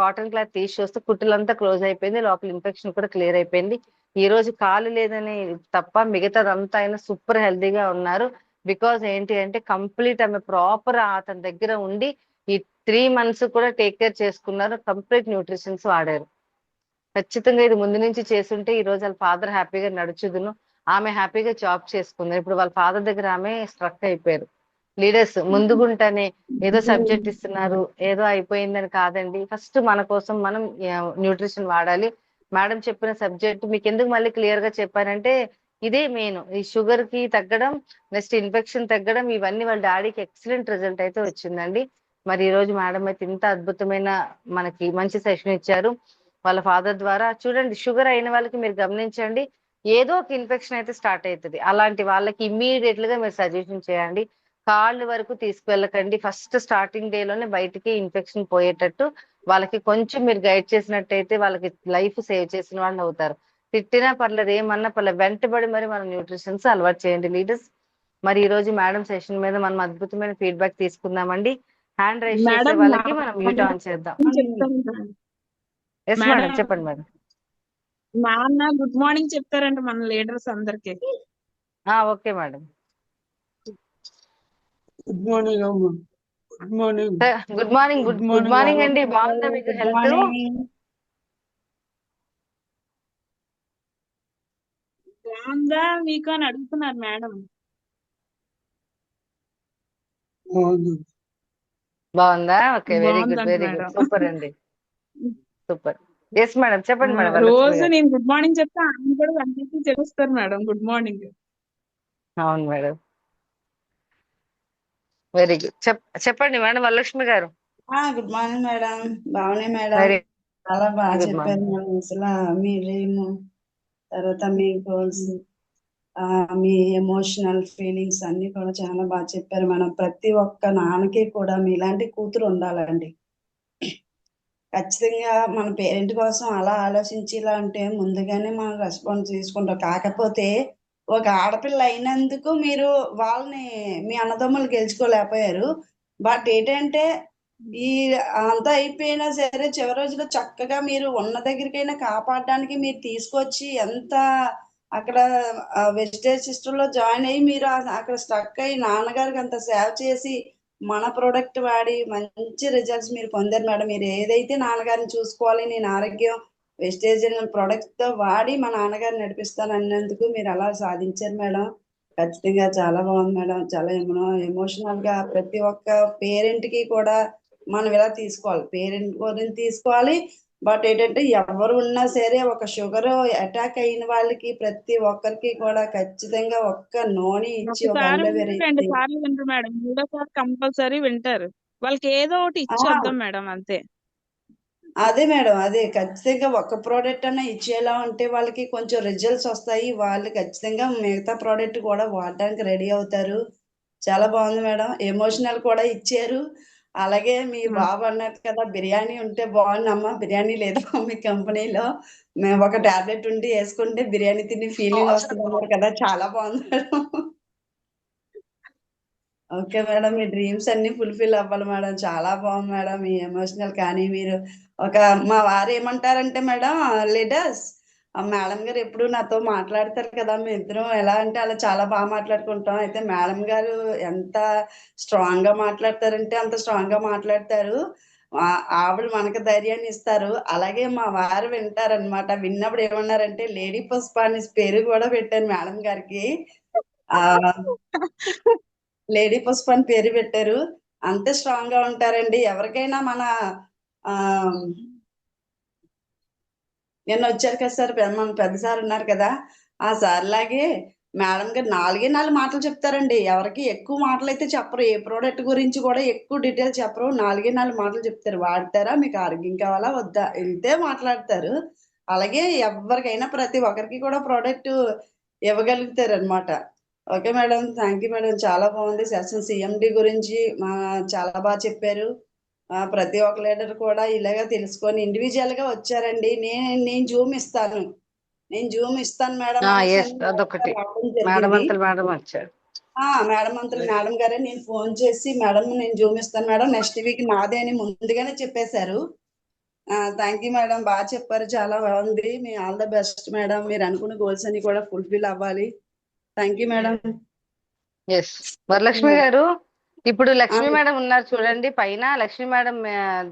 కాటన్ క్లాత్ తీసి చూస్తే కుట్టులంతా క్లోజ్ అయిపోయింది, లోపల ఇన్ఫెక్షన్ కూడా క్లియర్ అయిపోయింది. ఈ రోజు కాలు లేదని తప్ప మిగతాదంతా అయినా సూపర్ హెల్దీగా ఉన్నారు. బికాజ్ ఏంటి అంటే కంప్లీట్ ఆమె ప్రాపర్ అతని దగ్గర ఉండి ఈ 3 months కూడా టేక్ కేర్ చేసుకున్నారు, కంప్లీట్ న్యూట్రిషన్స్ వాడారు. ఖచ్చితంగా ఇది ముందు నుంచి చేసుంటే ఈ రోజు వాళ్ళ ఫాదర్ హ్యాపీగా నడుచుదును, ఆమె హ్యాపీగా జాబ్ చేసుకుంది. ఇప్పుడు వాళ్ళ ఫాదర్ దగ్గర ఆమె స్ట్రక్ అయిపోయారు. లీడర్స్ ముందుగుంటానే ఏదో సబ్జెక్ట్ ఇస్తున్నారు, ఏదో అయిపోయిందని కాదండి, ఫస్ట్ మన కోసం మనం న్యూట్రిషన్ వాడాలి. మేడం చెప్పిన సబ్జెక్ట్ మీకు ఎందుకు మళ్ళీ క్లియర్ గా చెప్పానంటే ఇదే మెయిన్, ఈ షుగర్ కి తగ్గడం, నెక్స్ట్ ఇన్ఫెక్షన్ తగ్గడం, ఇవన్నీ వాళ్ళ డాడీకి ఎక్సలెంట్ రిజల్ట్ అయితే వచ్చిందండి. మరి ఈ రోజు మేడం అయితే ఇంత అద్భుతమైన మనకి మంచి సెషన్ ఇచ్చారు వాళ్ళ ఫాదర్ ద్వారా. చూడండి షుగర్ అయిన వాళ్ళకి మీరు గమనించండి ఏదో ఒక ఇన్ఫెక్షన్ అయితే స్టార్ట్ అవుతుంది, అలాంటి వాళ్ళకి ఇమ్మీడియట్ గా మీరు సజెషన్ చేయండి, కాళ్ళు వరకు తీసుకువెళ్ళకండి. ఫస్ట్ స్టార్టింగ్ డే లోనే బయటికి ఇన్ఫెక్షన్ పోయేటట్టు వాళ్ళకి కొంచెం మీరు గైడ్ చేసినట్టయితే వాళ్ళకి లైఫ్ సేవ్ చేసిన వాళ్ళు అవుతారు. తిట్టినా పర్లేదు, ఏమన్నా పర్లేదు, వెంటబడి మరి మనం న్యూట్రిషన్స్ అలవాటు చేయండి లీడర్స్. మరి ఈ రోజు మేడం సెషన్ మీద మనం అద్భుతమైన ఫీడ్బ్యాక్ తీసుకుందామండి. హ్యాండ్ రైజ్ చేసే మేడం వాళ్ళకి మనం మ్యూట్ ఆన్ చేద్దాం. చెప్తాను ఎస్ మేడం. మేడం, చెప్పండి మేడం. నాన్న గుడ్ మార్నింగ్ చెప్తారంట మన లీడర్స్ అందరికి. Okay madam. గుడ్ మార్నింగ్ అమ్మ. Good morning. Good morning. Good good morning morning అమ్మ. అండి. బాగుందా మీకు గుడ్ హెల్త్? మార్నింగ్. బాగుందా మీకు అని అడుగుతున్నారు మేడం. బాగుంది. బాగుందా? ఓకే, వెరీ గుడ్, బాగుందంట వెరీ గుడ్, మేడం. సూపర్ అండి, సూపర్. ఎస్ మేడం, చెప్పండి మేడం వరలక్ష్మి రోజు గారు. నేను గుడ్ మార్నింగ్ చెప్తే ఆయన కూడా వెంటనే తెలుస్తారు మేడం గుడ్ మార్నింగ్. అవును మేడం, వెరీ గుడ్. చెప్పండి మేడం వరలక్ష్మి గారు. Good morning madam. బాగున్నాయి మేడం. వెరీ చాలా బాగా గుడ్ చెప్పారు మార్నింగ్. మేడం. అసలు మీ డ్రీమ్, తర్వాత మీ గోల్స్, మీ ఎమోషనల్ ఫీలింగ్స్ అన్ని కూడా చాలా బాగా చెప్పారు మేడం. ప్రతి ఒక్క నాన్నకి కూడా మీలాంటి కూతురు ఉండాలండి. ఖచ్చితంగా మన పేరెంట్ కోసం అలా ఆలోచించి ఇలా అంటే ముందుగానే మనం రెస్పాన్స్ తీసుకుంటాం. కాకపోతే ఒక ఆడపిల్ల అయినందుకు మీరు వాళ్ళని మీ అన్నదమ్ములు గెలుచుకోలేకపోయారు. బట్ ఏంటంటే ఈ అంతా అయిపోయినా సరే చివరి రోజులో చక్కగా మీరు ఉన్న దగ్గరికైనా కాపాడడానికి మీరు తీసుకొచ్చి ఎంత అక్కడ వెజిటేజ్ సిస్టమ్ లో జాయిన్ అయ్యి మీరు అక్కడ స్టక్ అయ్యి నాన్నగారికి అంత సేవ చేసి మన ప్రోడక్ట్ వాడి మంచి రిజల్ట్స్ మీరు పొందారు మేడం. మీరు ఏదైతే నాన్నగారిని చూసుకోవాలి, నేను ఆరోగ్యం వెస్టేజ్ ప్రోడక్ట్ తో వాడి మా నాన్నగారిని నడిపిస్తాను అన్నందుకు మీరు అలా సాధించారు మేడం. ఖచ్చితంగా చాలా బాగుంది మేడం. చాలా ఎమోషనల్ గా ప్రతి ఒక్క పేరెంట్ కి కూడా మనం ఇలా తీసుకోవాలి, పేరెంట్ గురించి తీసుకోవాలి. బట్ ఏంటంటే ఎవరు ఉన్నా సరే ఒక షుగర్ అటాక్ అయిన వాళ్ళకి ప్రతి ఒక్కరికి కూడా ఖచ్చితంగా ఒక్క నూనె ఇచ్చి ఒక ఒకసారి అలోవెరా వింటే రెండు ఇచ్చి సార్లు వింటారు మేడం. మూడోసారి కంపల్సరీ వింటారు. వాళ్ళకి ఏదో ఒకటి ఆ, ఇచ్చి వద్దాం మేడం అంతే. అదే మేడం, అదే ఖచ్చితంగా ఒక్క ప్రోడక్ట్ అన్నా ఇచ్చేలా ఉంటే వాళ్ళకి కొంచెం రిజల్ట్స్ వస్తాయి. వాళ్ళు ఖచ్చితంగా మిగతా ప్రోడక్ట్ కూడా వాడడానికి రెడీ అవుతారు. చాలా బాగుంది మేడం. ఎమోషనల్ కూడా ఇచ్చారు. అలాగే మీ బాబు అన్నారు కదా బిర్యానీ ఉంటే బాగుందమ్మా. బిర్యానీ లేదా మీ కంపెనీలో? మేము ఒక టాబ్లెట్ ఉండి వేసుకుంటే బిర్యానీ తిని ఫీలింగ్ వస్తుంది అన్నారు కదా, చాలా బాగుంది మేడం. ఓకే మేడం, మీ డ్రీమ్స్ అన్ని ఫుల్ఫిల్ అవ్వాలి మేడం. చాలా బాగుంది మేడం మీ ఎమోషనల్. కానీ మీరు ఒక మా వారు ఏమంటారంటే మేడం, లీడర్స్ మేడం గారు ఎప్పుడు నాతో మాట్లాడతారు కదా, మేము ఇద్దరం ఎలా అంటే అలా చాలా బాగా మాట్లాడుకుంటాం. అయితే మేడం గారు ఎంత స్ట్రాంగ్ గా మాట్లాడతారంటే అంత స్ట్రాంగ్ గా మాట్లాడతారు. ఆవిడ మనకు ధైర్యాన్ని ఇస్తారు. అలాగే మా వారు వింటారనమాట. విన్నప్పుడు ఏమన్నారంటే లేడీ పుష్ప అని పేరు కూడా పెట్టాను మేడం గారికి. ఆ లేడీ పుష్ప అని పేరు పెట్టారు. అంతే స్ట్రాంగ్ గా ఉంటారండి. ఎవరికైనా మన ఆ నిన్న వచ్చారు కదా సార్, మన పెద్ద సార్ ఉన్నారు కదా, ఆ సార్ లాగే మేడం గారు నాలుగే నాలుగు మాటలు చెప్తారండి. ఎవరికి ఎక్కువ మాటలు అయితే చెప్పరు. ఏ ప్రోడక్ట్ గురించి కూడా ఎక్కువ డీటెయిల్స్ చెప్పరు. నాలుగే నాలుగు మాటలు చెప్తారు. వాడతారా, మీకు ఆరోగ్యం కావాలా వద్దా, ఇంతే మాట్లాడతారు. అలాగే ఎవరికైనా ప్రతి ఒక్కరికి కూడా ప్రోడక్ట్ ఇవ్వగలుగుతారు అనమాట. Okay madam, thank you madam. చాలా బాగుంది సెషన్. సిఎండి గురించి చాలా బాగా చెప్పారు. ప్రతి ఒక్క లీడర్ కూడా ఇలాగా తెలుసుకొని ఇండివిజువల్ గా వచ్చారండి. నేను జూమ్ ఇస్తాను, నేను జూమ్ ఇస్తాను మేడం అనేసి ఎస్, అని మేడం అదొకటి. గారు రావడం మేడం జరిగింది. అంతలు మేడం వచ్చారు. మేడం అంతా మేడం గారే నేను ఫోన్ చేసి మేడం నేను జూమ్ ఇస్తాను మేడం నెక్స్ట్ వీక్ నాదే అని ముందుగానే చెప్పేశారు. థ్యాంక్ యూ మేడం, బాగా చెప్పారు. చాలా బాగుంది. మీ ఆల్ ద బెస్ట్ మేడం. మీరు అనుకున్న గోల్స్ అన్ని కూడా ఫుల్ఫిల్ అవ్వాలి. Thank you madam. Yes Varalakshmi గారు, ఇప్పుడు ఆ, లక్ష్మీ మేడం ఉన్నారు చూడండి పైన. లక్ష్మీ మేడం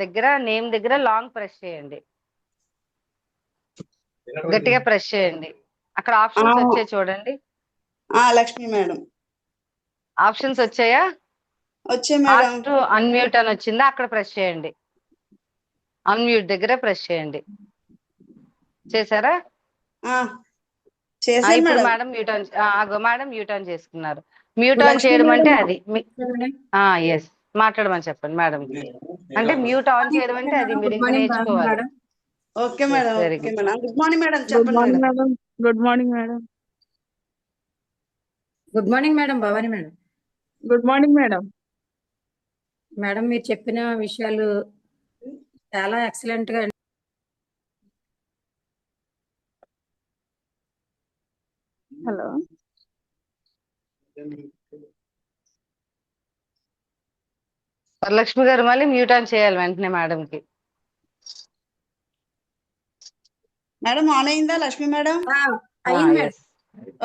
దగ్గర నేమ్ దగ్గర లాంగ్ ప్రెస్ చేయండి, గట్టిగా ప్రెస్ చేయండి. అక్కడ ఆప్షన్స్ వచ్చాయి చూడండి. లక్ష్మి మేడం ఆప్షన్స్ వచ్చాయా? వచ్చే మేడం. ఆస్క్ టు అన్మ్యూట్ అని వచ్చిందా? అక్కడ ప్రెస్ చేయండి. అన్మ్యూట్ దగ్గర ప్రెస్ చేయండి. చేశారా? చేశాను ఇప్పుడు madam. Madam mute on, madam mute on చేసుకున్నారు. మ్యూట్ ఆన్ చేయడం అంటే అది ఎస్, మాట్లాడమని చెప్పండి మేడం. అంటే మ్యూట్ ఆన్ చేయడం అంటే అది మీరు గుడ్ ఇంకా మార్నింగ్ నేర్చుకోవాలి. Madam. Okay madam, very okay good. Madam. Good morning madam, good చెప్పండి morning madam. Madam. Good morning madam. Good morning madam. Bhavani madam. Good morning madam. Madam మీరు చెప్పిన విషయాలు చాలా ఎక్సలెంట్ గా. హలో. వరలక్ష్మి గారు మళ్ళీ మ్యూట్ ఆన్ చేయాలి వెంటనే మేడంకి. మేడం ఆన్ అయిందా లక్ష్మి మేడం? అయింది మేడం.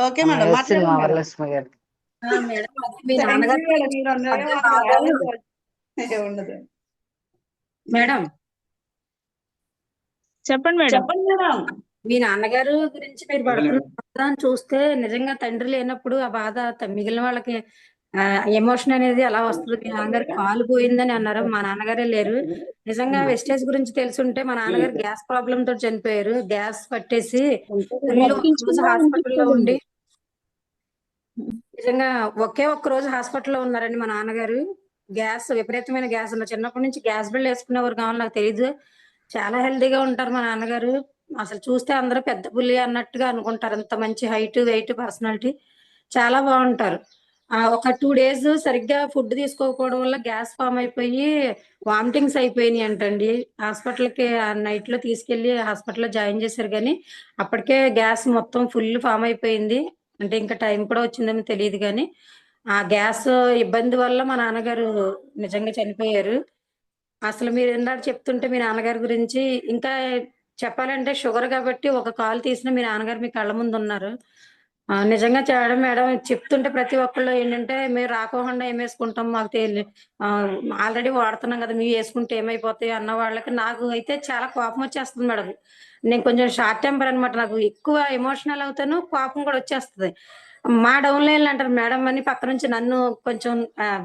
ఓకే మేడం, వచ్చింది మా మాట్లాడండి మేడం. వరలక్ష్మి గారికి. మేడం అది మీ థ్యాంక్ నాన్నగారు యూ మేడం, మీరు ఉన్నారుగా అంటే మాకు బాధ రాలేదు. ఉండదు. మేడం చెప్పండి మేడం. చెప్పండి మేడం. మీ నాన్నగారు గురించి మీరు పడుతున్న బాధ చూస్తే నిజంగా తండ్రి లేనప్పుడు ఆ బాధ మిగిలిన వాళ్ళకి ఎమోషన్ అనేది ఎలా వస్తుంది. మీ నాన్నగారు కాలు పోయిందని అన్నారు, మా నాన్నగారే లేరు. నిజంగా వెస్టేజ్ గురించి తెలుసుంటే మా నాన్నగారు గ్యాస్ ప్రాబ్లం తో చనిపోయారు. గ్యాస్ పట్టేసి ఫుల్ ఒక రోజు హాస్పిటల్లో ఉండి నిజంగా ఒకే ఒక్క రోజు హాస్పిటల్లో ఉన్నారండి మా నాన్నగారు. గ్యాస్ విపరీతమైన గ్యాస్ ఉన్న చిన్నప్పటి నుంచి గ్యాస్ బిల్ వేసుకునేవారు కావాలి, నాకు తెలియదు. చాలా హెల్తీగా ఉంటారు మా నాన్నగారు. అసలు చూస్తే అందరూ పెద్ద పుల్లి అన్నట్టుగా అనుకుంటారు. అంత మంచి హైట్ వెయిట్ పర్సనాలిటీ, చాలా బాగుంటారు. ఒక 2 days సరిగ్గా ఫుడ్ తీసుకోకపోవడం వల్ల గ్యాస్ ఫామ్ అయిపోయి వామిటింగ్స్ అయిపోయినాయి అంటండి. హాస్పిటల్కి నైట్ లో తీసుకెళ్లి హాస్పిటల్లో జాయిన్ చేశారు, కానీ అప్పటికే గ్యాస్ మొత్తం ఫుల్ ఫామ్ అయిపోయింది. అంటే ఇంకా టైం కూడా వచ్చిందని తెలియదు, కానీ ఆ గ్యాస్ ఇబ్బంది వల్ల మా నాన్నగారు నిజంగా చనిపోయారు. అసలు మీరు ఇందాక చెప్తుంటే మీ నాన్నగారి గురించి ఇంకా చెప్పాలంటే షుగర్ కాబట్టి ఒక కాలు తీసిన మీ నాన్నగారు మీ కళ్ళ ముందు ఉన్నారు. నిజంగా చేయడం మేడం చెప్తుంటే ప్రతి ఒక్కళ్ళు ఏంటంటే మేము రాకోకుండా ఏం వేసుకుంటాం మాకు తెలియదు, ఆల్రెడీ వాడుతున్నాం కదా మేము వేసుకుంటే ఏమైపోతాయి అన్న వాళ్ళకి నాకు అయితే చాలా కోపం వచ్చేస్తుంది మేడం. నేను కొంచెం షార్ట్ టెంపర్ అనమాట, నాకు ఎక్కువ ఎమోషనల్ అవుతాను, కోపం కూడా వచ్చేస్తుంది. మా డౌన్ లైన్ అంటారు మేడం అని పక్క నుంచి నన్ను కొంచెం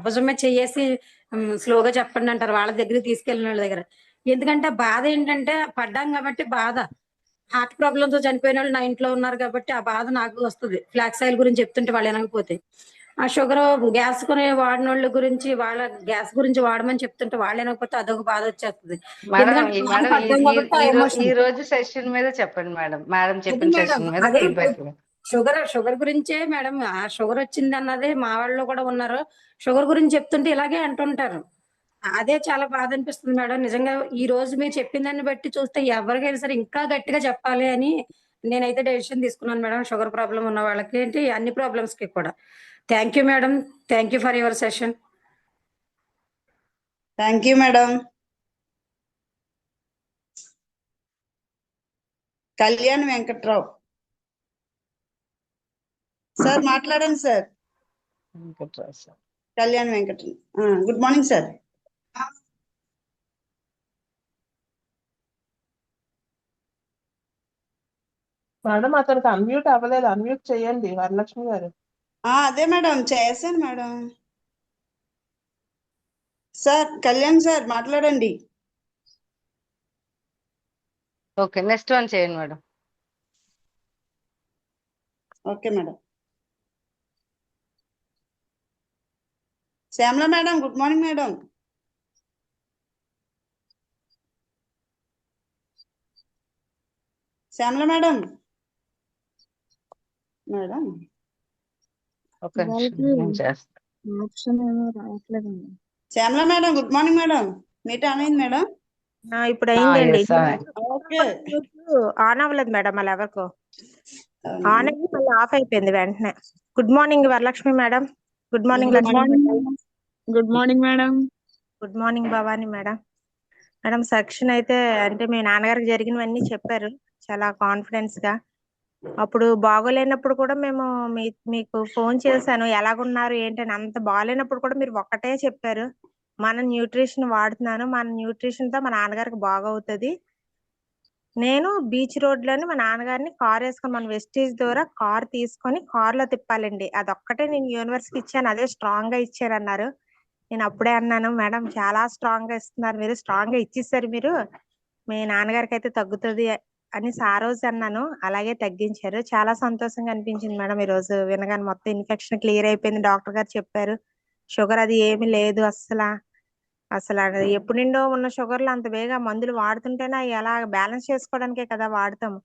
భుజం మీద చెయ్యేసి స్లోగా చెప్పండి అంటారు వాళ్ళ దగ్గరికి తీసుకెళ్ళిన వాళ్ళ దగ్గర. ఎందుకంటే బాధ ఏంటంటే పడ్డాం కాబట్టి బాధ, హార్ట్ ప్రాబ్లమ్ తో చనిపోయిన వాళ్ళు నా ఇంట్లో ఉన్నారు కాబట్టి ఆ బాధ నాకు వస్తుంది. ఫ్లాక్స్ ఆయిల్ గురించి చెప్తుంటే వాళ్ళు వినకపోతే, ఆ షుగర్ గ్యాస్ కొని వాడిన వాళ్ళ గురించి వాళ్ళ గ్యాస్ గురించి వాడమని చెప్తుంటే వాళ్ళు వినకపోతే అదొక బాధ వచ్చేస్తుంది. మేడం ఎందుకంటే బాధ మేడం పడ్డాం కాబట్టి ఆ ఈ ఎమోషన్. రోజు సెషన్ మీద చెప్పండి మేడం. మేడం అదే చెప్పిన మేడం, సెషన్ మీద అదే ఫీడ్బ్యాక్. షుగర్ గురించే మేడం. ఆ షుగర్ వచ్చింది అన్నదే మా వాళ్ళు కూడా ఉన్నారు, షుగర్ గురించి చెప్తుంటే ఇలాగే అంటుంటారు. అదే చాలా బాధ అనిపిస్తుంది మేడం. నిజంగా ఈ రోజు మీరు చెప్పిన దాన్ని బట్టి చూస్తే ఎవరికైనా సరే ఇంకా గట్టిగా చెప్పాలి అని నేనైతే డెసిషన్ తీసుకున్నాను మేడం. షుగర్ ప్రాబ్లం ఉన్న వాళ్ళకి ఏంటి అన్ని ప్రాబ్లమ్స్ కి కూడా. Thank you madam, thank you for your session. Thank you madam. Kalyan Venkatrao sir మాట్లాడండి sir. Kalyan Venkatrao, good morning sir. Madam అతనికి అన్మ్యూట్ అవ్వలేదు, అన్మ్యూట్ చేయండి వరలక్ష్మి గారు. అదే మేడం చేశాను మేడం. సార్ కళ్యాణ్ సార్ మాట్లాడండి. ఓకే, నెక్స్ట్ వన్ చేయండి madam. Okay madam. Shyamala madam, good morning madam. Shyamala madam. Madam ఒక నిమిషం నేను చేస్తాను. ఆప్షన్ ఏమో రావట్లేదండి. Shyamala madam, good morning madam. మీ టైం అయింది మేడం. ఇప్పుడు అయిందండి. ఓకే. ఆన్ అవ్వలేదు మేడం, మళ్ళీ ఎవరికో ఆన్ అయ్యి మళ్ళీ ఆఫ్ అయిపోయింది వెంటనే. Good morning Varalakshmi madam. Good morning good Lakshmi morning madam. Madam. Good morning madam. Good morning Bhavani madam. Madam section అయితే అంటే మీ నాన్నగారికి జరిగినవన్నీ చెప్పారు చాలా కాన్ఫిడెన్స్ గా. అప్పుడు బాగోలేనప్పుడు కూడా మేము మీకు ఫోన్ చేశాను ఎలాగున్నారు ఏంటని. అంత బాగాలేనప్పుడు కూడా మీరు ఒక్కటే చెప్పారు, మన న్యూట్రిషన్ వాడుతున్నాను, మన న్యూట్రిషన్ తో మా నాన్నగారికి బాగవుతుంది. నేను బీచ్ రోడ్ లోని మా నాన్నగారిని కార్ వేసుకొని మన వెస్టేజ్ ద్వారా కార్ తీసుకొని కార్ లో తిప్పాలండి. అదొక్కటే నేను యూనివర్సిటీ ఇచ్చాను, అదే స్ట్రాంగ్ గా ఇచ్చారన్నారు. నేను అప్పుడే అన్నాను మేడం చాలా స్ట్రాంగ్ గా ఇస్తున్నారు మీరు, స్ట్రాంగ్ గా ఇచ్చేసారు మీరు, మీ నాన్నగారికి అయితే తగ్గుతుంది అని ఆ రోజు అన్నాను. అలాగే తగ్గించారు. చాలా సంతోషంగా అనిపించింది మేడం ఈ రోజు వినగానే. మొత్తం ఇన్ఫెక్షన్ క్లియర్ అయిపోయింది, డాక్టర్ గారు చెప్పారు. షుగర్ అది ఏమీ లేదు అసలు. ఎప్పుడు నిండో ఉన్న షుగర్లు అంత వేగా మందులు వాడుతుంటేనే అవి ఎలా బ్యాలెన్స్ చేసుకోవడానికే కదా వాడతాము.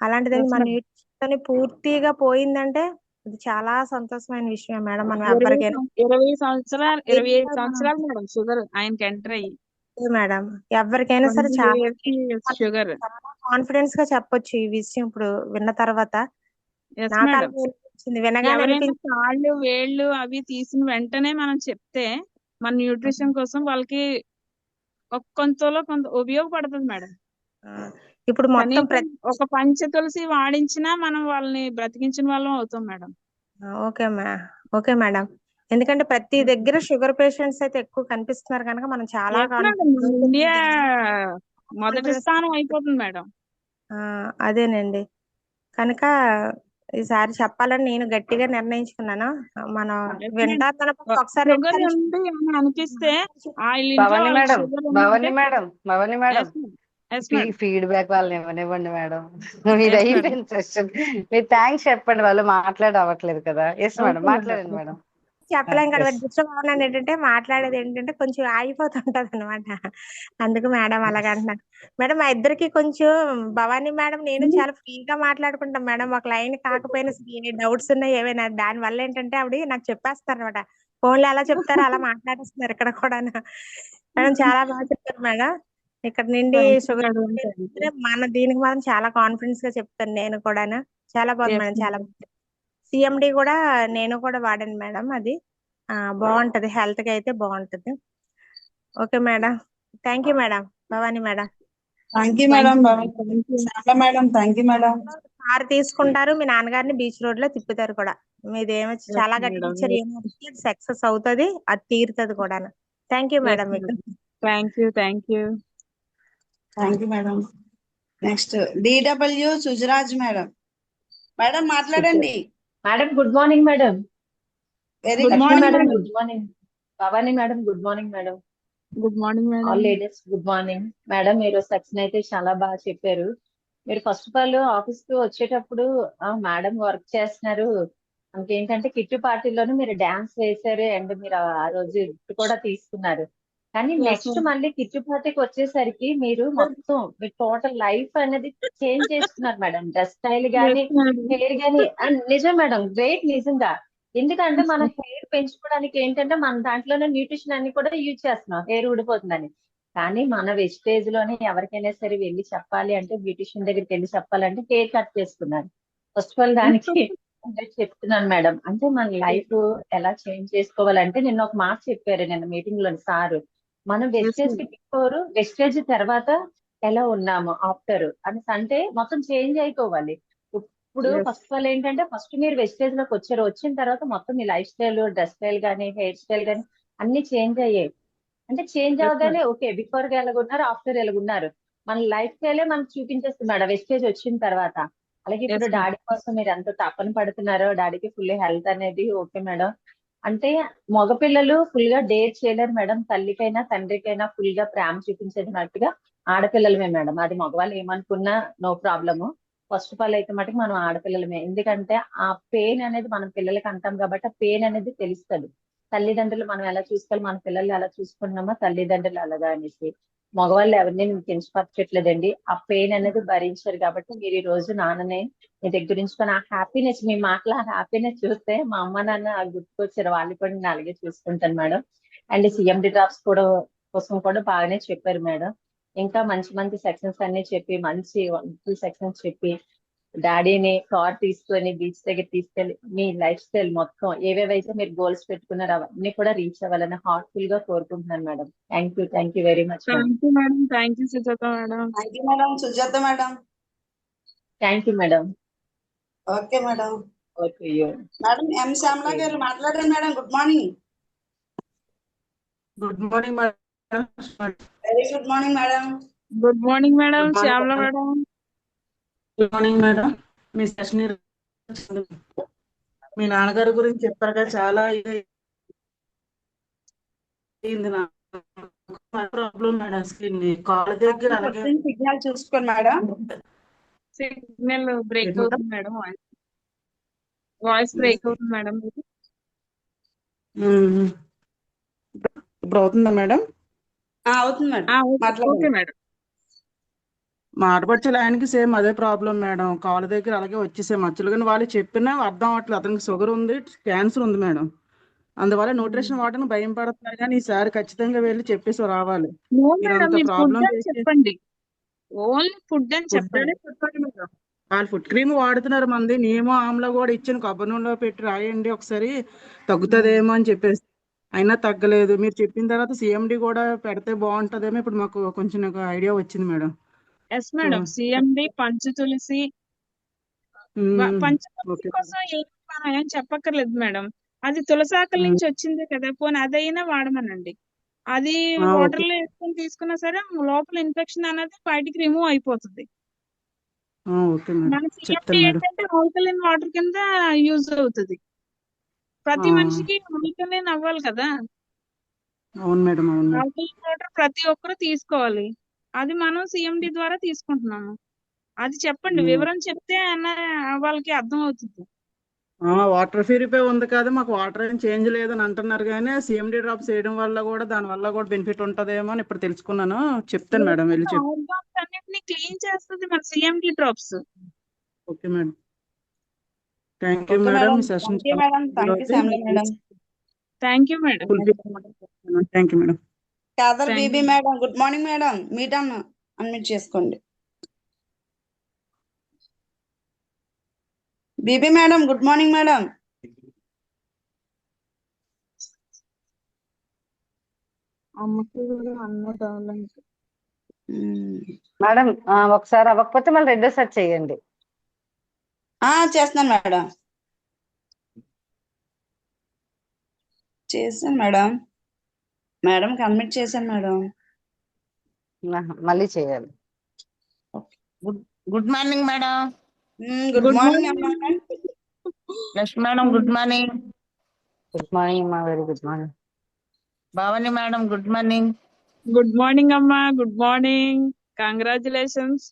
అలాంటిది Yes, మన madam. న్యూట్రిషన్ పూర్తిగా పోయిందంటే అది చాలా సంతోషమైన విషయం మేడం. మనం 20 ఎవరికైనా 25 సంవత్సరాలు మేడం షుగర్ ఆయనకి ఎంటర్ అయ్యి. మేడం ఎవరికైనా సరే 20 చాలా years కి షుగర్. కాన్ఫిడెన్స్ గా చెప్పొచ్చు ఈ విషయం ఇప్పుడు విన్న తర్వాత. ఎస్ నాకు మేడం. అలాగే అనిపించింది, వినగానే ఎవరైనా అనిపించింది. కాళ్ళు వేళ్ళు అవి తీసిన వెంటనే మనం చెప్తే మన న్యూట్రిషన్ కోసం వాళ్ళకి కొంతలో కొంత ఉపయోగపడుతుంది మేడం. ఇప్పుడు మొత్తం కనీసం ఒక పంచ తులసి వాడించినా మనం వాళ్ళని బ్రతికించిన వాళ్ళం అవుతాం మేడం. Okay okay madam. ఎందుకంటే ప్రతి దగ్గర షుగర్ పేషెంట్స్ అయితే ఎక్కువ కనిపిస్తున్నారు కనుక మనం చాలా ఎస్ మేడం, ఇండియా మొదటి స్థానం అయిపోతుంది మేడం. అదేనండి. కనుక ఈసారి చెప్పాలని నేను గట్టిగా నిర్ణయించుకున్నాను. మనం వింటారు కనుక ఒకసారి షుగర్ ఉంది అని అనిపిస్తే వాళ్ళ ఇంట్లో భవాని వాళ్ళకి మేడం, షుగర్ భవాని ఉంటే madam, Bhavani madam, yes madam. Feedback వాళ్ళని ఇవ్వనివ్వండి మేడం. ఇది అయిపోయింది సెషన్. మీరు థ్యాంక్స్ చెప్పండి, వాళ్ళు మాట్లాడవట్లేదు కదా. ఎస్ మేడం, మాట్లాడండి మేడం. చెప్పలేం కదా. Yes. డిస్టర్బ్ అవ్వనండి. ఏంటంటే మాట్లాడేది ఏంటంటే కొంచెం ఆగిపోతుంటది అనమాట. అందుకు మేడం అలాగంటున్నాను. మేడం మా ఇద్దరికి కొంచెం భవానీ మేడం నేను చాలా ఫ్రీగా మాట్లాడుకుంటాం మేడం. ఒక లైన్ కాకపోయినా ఏ డౌట్స్ ఉన్నాయి ఏవైనా దాని వల్ల ఏంటంటే ఆవిడ నాకు చెప్పేస్తారు అనమాట. ఫోన్లో ఎలా చెప్తారో అలా మాట్లాడేస్తున్నారు ఇక్కడ కూడా. మేడం చాలా బాగా చెప్పారు మేడం. ఇక్కడ నుండి షుగర్ మన దీనికి మాత్రం చాలా కాన్ఫిడెన్స్ గా చెప్తాను నేను కూడాను. చాలా బాగుంది మేడం, చాలా బాగుంది. సిఎండి కూడా నేను కూడా వాడాను మేడం. అది బాగుంటది, హెల్త్ కి అయితే బాగుంటది. Okay madam, thank you madam. Bhavani madam, thank you madam. Shyamala madam, thank you madam. Car తీసుకుంటారు, మీ నాన్నగారిని బీచ్ రోడ్ లో తిప్పుతారు కూడా. మీదేమో చాలా గట్టిగా ఇచ్చారు, ఏమవుతుంది సక్సెస్ అవుతది, అది తీరుతుంది కూడా. థ్యాంక్ యూ మేడం మీకు. Thank you. Thank you madam. Next DW Sujaraj madam. Madam మాట్లాడండి. Madam good morning madam. Very Good good morning, morning madam. Madam. Good morning. Bhavani madam good morning madam. Good morning madam. All ladies good morning madam. మీరు section అయితే చాలా బాగా చెప్పారు. మీరు first of all office కి వచ్చేటప్పుడు madam work చేస్తున్నారు, ఇంకేంటంటే కిట్టు పార్టీలోనే మీరు డాన్స్ వేశారు అండ్ మీరు ఆ రోజు గిఫ్ట్ కూడా తీసుకున్నారు. కానీ Yes, నెక్స్ట్ ma'am. మళ్ళీ కిట్టు పార్టీకి వచ్చేసరికి మీరు మొత్తం మీ టోటల్ లైఫ్ అనేది చేంజ్ చేసుకున్నారు మేడం. డ్రెస్ స్టైల్ గానీ, Yes, madam. హెయిర్ గానీ. అండ్ నిజం మేడం, గ్రేట్ నిజంగా. ఎందుకంటే మన హెయిర్ పెంచుకోవడానికి ఏంటంటే మన దాంట్లోనే న్యూట్రిషన్ అన్ని కూడా యూజ్ చేస్తున్నాం, హెయిర్ ఊడిపోతుందని. కానీ మన వెస్టేజ్ లోనే ఎవరికైనా సరే వెళ్ళి చెప్పాలి అంటే, బ్యూటిషియన్ దగ్గరికి వెళ్ళి చెప్పాలంటే హెయిర్ కట్ చేసుకున్నారు. ఫస్ట్ ఆఫ్ ఆల్ దానికి చెప్తున్నాను మేడం. అంటే మన లైఫ్ ఎలా చేంజ్ చేసుకోవాలంటే, నిన్న ఒక మాట చెప్పారు నిన్న మీటింగ్ లో సార్. మనం వెస్టేజ్ కి బిఫోర్, వెస్టేజ్ తర్వాత ఎలా ఉన్నాము ఆఫ్టర్ అని, అంటే మొత్తం చేంజ్ అయిపోవాలి. ఇప్పుడు Yes. ఫస్ట్ ఆఫ్ ఆల్ ఏంటంటే, ఫస్ట్ మీరు వెస్టేజ్ లోకి వచ్చారు, వచ్చిన తర్వాత మొత్తం మీ లైఫ్ స్టైల్, డ్రెస్ స్టైల్ గానీ, హెయిర్ స్టైల్ గానీ అన్ని చేంజ్ అయ్యాయి. అంటే చేంజ్ Yes, అవగానే ఓకే, బిఫోర్ గా ఎలాగున్నారు, ఆఫ్టర్ ఎలాగున్నారు, మన లైఫ్ స్టైలే మనకు చూపించేస్తున్నాడు వెస్టేజ్ వచ్చిన తర్వాత. అలాగే ఇప్పుడు Yes, ma'am. డాడీ కోసం మీరు ఎంత తపన పడుతున్నారో, డాడీకి ఫుల్ హెల్త్ అనేది ఓకే మేడం. అంటే మగపిల్లలు ఫుల్ గా డేర్ చేయలేరు మేడం. తల్లికైనా తండ్రికైనా ఫుల్ గా ప్రేమ చూపించేటట్టుగా ఆడపిల్లలమే మేడం. అది మగవాళ్ళు ఏమనుకున్నా no problem. First of all అయితే మటుకు మనం ఆడపిల్లలమే. ఎందుకంటే ఆ పెయిన్ అనేది మనం పిల్లలకి అంటాం కాబట్టి ఆ పెయిన్ అనేది తెలుస్తుంది. తల్లిదండ్రులు మనం ఎలా చూసుకోవాలి, మన పిల్లలు ఎలా చూసుకుంటున్నామో తల్లిదండ్రులు అలాగా అనేసి. మగవాళ్ళు ఎవరిని నేను కించపరచట్లేదండి. ఆ పెయిన్ అనేది భరించారు కాబట్టి మీరు ఈ రోజు నాన్నని మీ దగ్గర ఉంచుకొని ఆ హ్యాపీనెస్, మీ మాటల హ్యాపీనెస్ చూస్తే మా అమ్మ నాన్న గుర్తుకొచ్చారు. వాళ్ళు కూడా నేను అలాగే చూసుకుంటాను మేడం. అండ్ సిఎండి డ్రాప్స్ కూడా కోసం కూడా బాగానే చెప్పారు మేడం. ఇంకా మంచి మంచి సెక్షన్స్ అన్ని చెప్పి, మంచి వండర్ఫుల్ సెక్షన్స్ చెప్పి, డాడీని కార్ తీసుకొని బీచ్ దగ్గర తీసుకెళ్లి మీ లైఫ్ స్టైల్ మొత్తం ఏవేవైతే మీరు గోల్స్ పెట్టుకున్నారో అవన్నీ కూడా రీచ్ అవ్వాలని హార్ట్ఫుల్ గా కోరుకుంటున్నాను madam. Thank you very much madam. Thank you madam. Thank you Sujatha madam. Thank you madam. Sujatha madam. Thank you madam. Okay madam. Okay madam M Shyamala garu మాట్లాడండి madam. Good morning. Good morning madam. Very good morning madam. Good morning madam. Good morning, Shyamala madam. Madam. Good morning madam. మీ session మీ నాన్నగారి గురించి చెప్పారు కదా, చాలా ఇది అయింది నాకు ప్రాబ్లం మేడం. స్కిన్ కాళ్ళ దగ్గర అలాగే సిగ్నల్ చూసుకోండి మేడం. సిగ్నల్ బ్రేక్ ఏంటి మేడం? అవుతుంది మేడం. వాయిస్ బ్రేక్ అవుతుంది మేడం. ఉమ్. ఇప్పుడు అవుతుందా మేడం? అవుతుంది మేడం. ఓకే మాట్లాడండి. మేడం. మా ఆడపడుచుల ఆయనకి సేమ్ అదే ప్రాబ్లం మేడం. కాళ్ళ దగ్గర అలాగే వచ్చేసే మచ్చలు. కానీ వాళ్ళు చెప్పినా అర్థం అవ్వట్లేదు. అతనికి షుగర్ ఉంది, క్యాన్సర్ ఉంది మేడం. అందువల్ల న్యూట్రిషన్ వాడని భయం పడుతున్నారు. కానీ ఈసారి ఖచ్చితంగా వెళ్ళి చెప్పేసి రావాలి. నో మీరు మేడం, అంత మీరు ఫుడ్ ప్రాబ్లం అని చెప్పండి. ఓన్లీ ఫుడ్ అని ఫుడ్ చెప్పండి. అనే చెప్పండి మేడం. వాళ్ళు ఫుడ్ క్రీమ్ వాడుతున్నారు. మంది నేమో ఆమ్లా కూడా ఇచ్చాను, కొబ్బరి నూనెలో పెట్టి రాయండి ఒకసారి తగ్గుతుందేమో అని చెప్పేసి, అయినా తగ్గలేదు. మీరు చెప్పిన తర్వాత సిఎండి కూడా పెడితే బాగుంటుందేమో ఇప్పుడు మాకు కొంచెం నాకు ఐడియా వచ్చింది మేడం. Yes madam. సిఎండి పంచ తులసి ఓకే పంచతులసి కోసం మనం ఏం చెప్పక్కర్లేదు మేడం. అది తులసాకుల ఉమ్. నుంచి వచ్చిందే కదా, పోనీ అదైనా వాడమనండి. అది ఓకే. వాటర్ లో వేసుకొని తీసుకున్నా సరే లోపల ఇన్ఫెక్షన్ అనేది బయటికి రిమూవ్ అయిపోతుంది. ఓకే మేడం, మన సిఎండి చెప్తాను మేడం. ఏంటంటే ఆల్కలైన్ వాటర్ కింద యూజ్ అవుతుంది. ప్రతి మనిషికి ఆల్కలైన్ అవ్వాలి కదా, అవును మేడం, అవును మేడం. ఆల్కలైన్ వాటర్ ప్రతి ఒక్కరు తీసుకోవాలి. అది మనం సిఎండి ద్వారా తీసుకుంటున్నాము. అది చెప్పండి, వివరం చెప్తే వాళ్ళకి అర్థం అవుతుంది. వాటర్ ప్యూరిఫై ఉంది కదా, మాకు వాటర్ ఏం చేంజ్ లేదని అంటున్నారు, కానీ సిఎండి డ్రాప్స్ వేయడం వల్ల కూడా దాని వల్ల కూడా బెనిఫిట్ ఉంటదేమో అని ఇప్పుడు తెలుసుకున్నాను. చెప్తాను మేడం, వెళ్ళి ఆర్గాన్స్ అన్నిటిని క్లీన్ చేస్తుంది మన CMD drops. Okay madam, thank you okay madam. Madam, ఈ session thank you madam, thank you Shyamala madam. Thank you madam. Thank you madam. Khader Thank Bibi you. Madam, good morning madam. Meet unmute చేసుకోండి. Bibi madam, good morning madam. అమ్మకి కూడా అన్నది అవ్వాలండి. Madam ఒకసారి అవ్వకపోతే మళ్ళీ రెండోసారి చేయండి. చేస్తున్నాను మేడం, చేశాను మేడం. మేడంకి అన్మ్యూట్ చేశాను మేడం. మళ్ళీ చేయాలి. Good morning madam. Good morning అమ్మా. Lakshmi madam good morning. Good morning అమ్మా, very good morning. Bhavani madam good morning. Good morning అమ్మా, గుడ్ మార్నింగ్, కంగ్రాచులేషన్స్.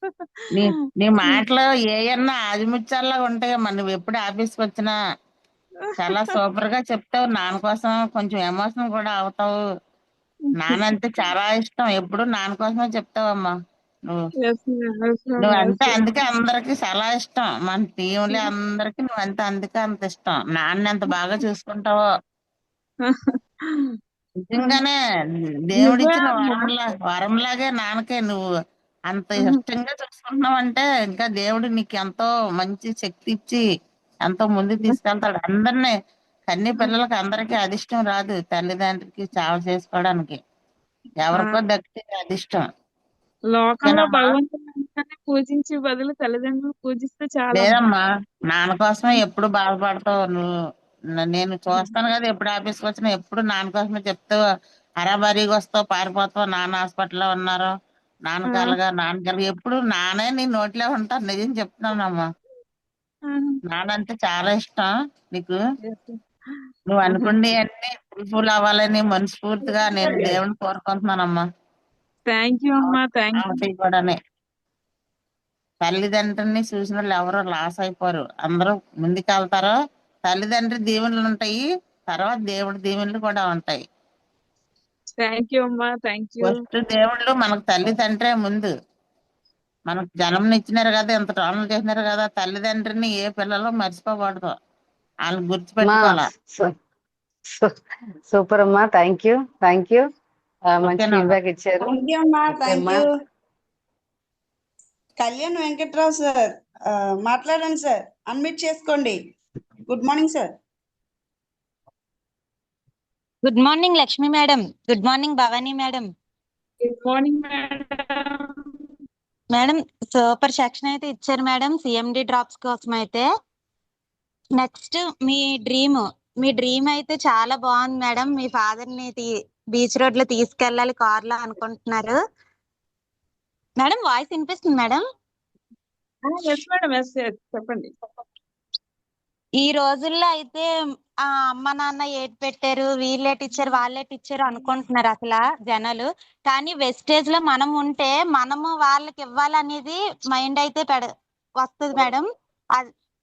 నీ మాటలు ఏయన్నా ఆదిముత్యాల్లా ఉంటాయమ్మా. నువ్వు ఎప్పుడు ఆఫీస్కి వచ్చినా చాలా సూపర్ గా చెప్తావు. నాన్న కోసం కొంచెం ఎమోషన్ కూడా అవుతావు. నానంటే చాలా ఇష్టం, ఎప్పుడు నాన్న కోసమే చెప్తావమ్మా నువ్వు అంటే. అందుకే అందరికి చాలా ఇష్టం, మన టీంలో అందరికి నువ్వంటే అందుకే అంత ఇష్టం. నాన్న ఎంత బాగా చూసుకుంటావో నిజంగానే. దేవుడిచ్చిన వరంలాగే నాన్నకే నువ్వు అంత ఇష్టంగా చూసుకుంటున్నావు అంటే ఇంకా దేవుడు నీకు ఎంతో మంచి శక్తి ఇచ్చి ఎంతో ముందుకు తీసుకెళ్తాడు అందరినీ. కన్ని పిల్లలకి అందరికీ అదిష్టం రాదు, తల్లిదండ్రికి చావ చేసుకోవడానికి ఎవరికో దక్కితే అదిష్టం. లోకంలో భగవంతుని పూజించే బదులు తల్లిదండ్రులు పూజిస్తే చాలా. లేదమ్మా, నాన్న కోసమే ఎప్పుడు బాధపడతావు నువ్వు. నేను చూస్తాను కదా, ఎప్పుడు ఆఫీస్కి వచ్చినా ఎప్పుడు నాన్న కోసమే చెప్తావు. హరాబరీగా వస్తావు, పారిపోతావు. నాన్న హాస్పిటల్లో ఉన్నారు, నాన్న కలగా నాన్న కలగా ఎప్పుడు నానే నీ నోట్లో ఉంటాను. నిజం చెప్తున్నానమ్మా, నానంటే చాలా ఇష్టం నీకు. నువ్వు అనుకుండి అన్ని ఫుల్ఫుల్ అవ్వాలని మనస్ఫూర్తిగా నేను దేవుని కోరుకుంటున్నానమ్మా. థ్యాంక్ యూ అమ్మా, థ్యాంక్ యూ. కూడా తల్లిదండ్రుల్ని చూసిన వాళ్ళు ఎవరు లాస్ అయిపోరు, అందరూ ముందుకెళ్తారు. తల్లిదండ్రి దీవెనలు ఉంటాయి, తర్వాత దేవుడి దీవెనలు కూడా ఉంటాయి. థ్యాంక్ యూ అమ్మా, థ్యాంక్ యూ. ఫస్ట్ దేవుళ్ళు మనకు తల్లిదండ్రే ముందు. మనకు జన్మనిచ్చినారు కదా, ఇంత టోనలు చేసినారు కదా, తల్లిదండ్రిని ఏ పిల్లలు మర్చిపోకూడదు, వాళ్ళని గుర్తుపెట్టుకోవాలా. సూపర్ అమ్మా, థ్యాంక్ యూ, థ్యాంక్ యూ. మంచి ఓకేనా? ఫీడ్బ్యాక్ ఇచ్చారు. థ్యాంక్ యూ అమ్మా, ఓకే థ్యాంక్ అమ్మా. యూ. కళ్యాణ్ వెంకట్రావు సార్, మాట్లాడండి సార్, అన్మ్యూట్ చేసుకోండి. Good morning sir. Good morning Lakshmi madam. Good morning Bhavani madam. Good morning madam. Madam super section అయితే ఇచ్చారు మేడం సిఎండి డ్రాప్స్ కోసం అయితే. నెక్స్ట్ మీ డ్రీమ్ అయితే చాలా బాగుంది మేడం. మీ ఫాదర్ ని బీచ్ రోడ్ లో తీసుకెళ్ళాలి కార్ లో అనుకుంటున్నారు మేడం. వాయిస్ వినిపిస్తుంది మేడం? ఎస్ మేడం, ఎస్ చెప్పండి. ఈ రోజుల్లో అయితే అమ్మ నాన్న ఏటి పెట్టారు, వీళ్ళేటి ఇచ్చారు, వాళ్ళేటి ఇచ్చారు అనుకుంటున్నారు అసలు జనాలు. కానీ వెస్టేజ్ లో మనం ఉంటే మనము వాళ్ళకి ఇవ్వాలనేది మైండ్ అయితే వస్తుంది మేడం.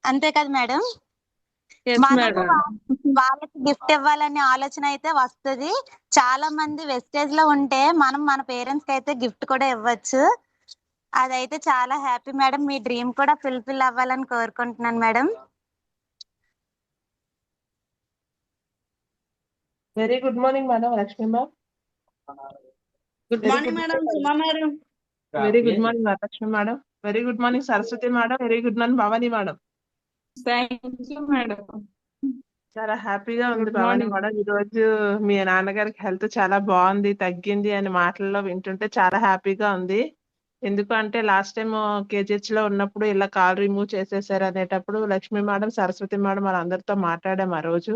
అంతే కదా మేడం? మనము వాళ్ళకి గిఫ్ట్ ఇవ్వాలనే ఆలోచన అయితే వస్తుంది. చాలా మంది వెస్టేజ్ లో ఉంటే మనం మన పేరెంట్స్ కి అయితే గిఫ్ట్ కూడా ఇవ్వచ్చు. అదైతే చాలా హ్యాపీ మేడం. మీ డ్రీమ్ కూడా ఫుల్ఫిల్ అవ్వాలని కోరుకుంటున్నాను madam. Very good morning madam Lakshmi ma'am. Good morning madam Suma madam. Very good morning Lakshmi madam. Very good morning Saraswati madam. Very good morning Bhavani madam. Thank you madam. చాలా హ్యాపీగా ఉంది భవానీ మేడం. ఈ రోజు మీ నాన్నగారికి health చాలా బాగుంది, తగ్గింది అని మాటల్లో వింటుంటే చాలా హ్యాపీగా ఉంది. ఎందుకంటే లాస్ట్ టైం కేజీహెచ్ లో ఉన్నప్పుడు ఇలా కాల్ రిమూవ్ చేసేసారు అనేటప్పుడు లక్ష్మి మేడం, సరస్వతి మేడం వాళ్ళందరితో మాట్లాడాము ఆ రోజు.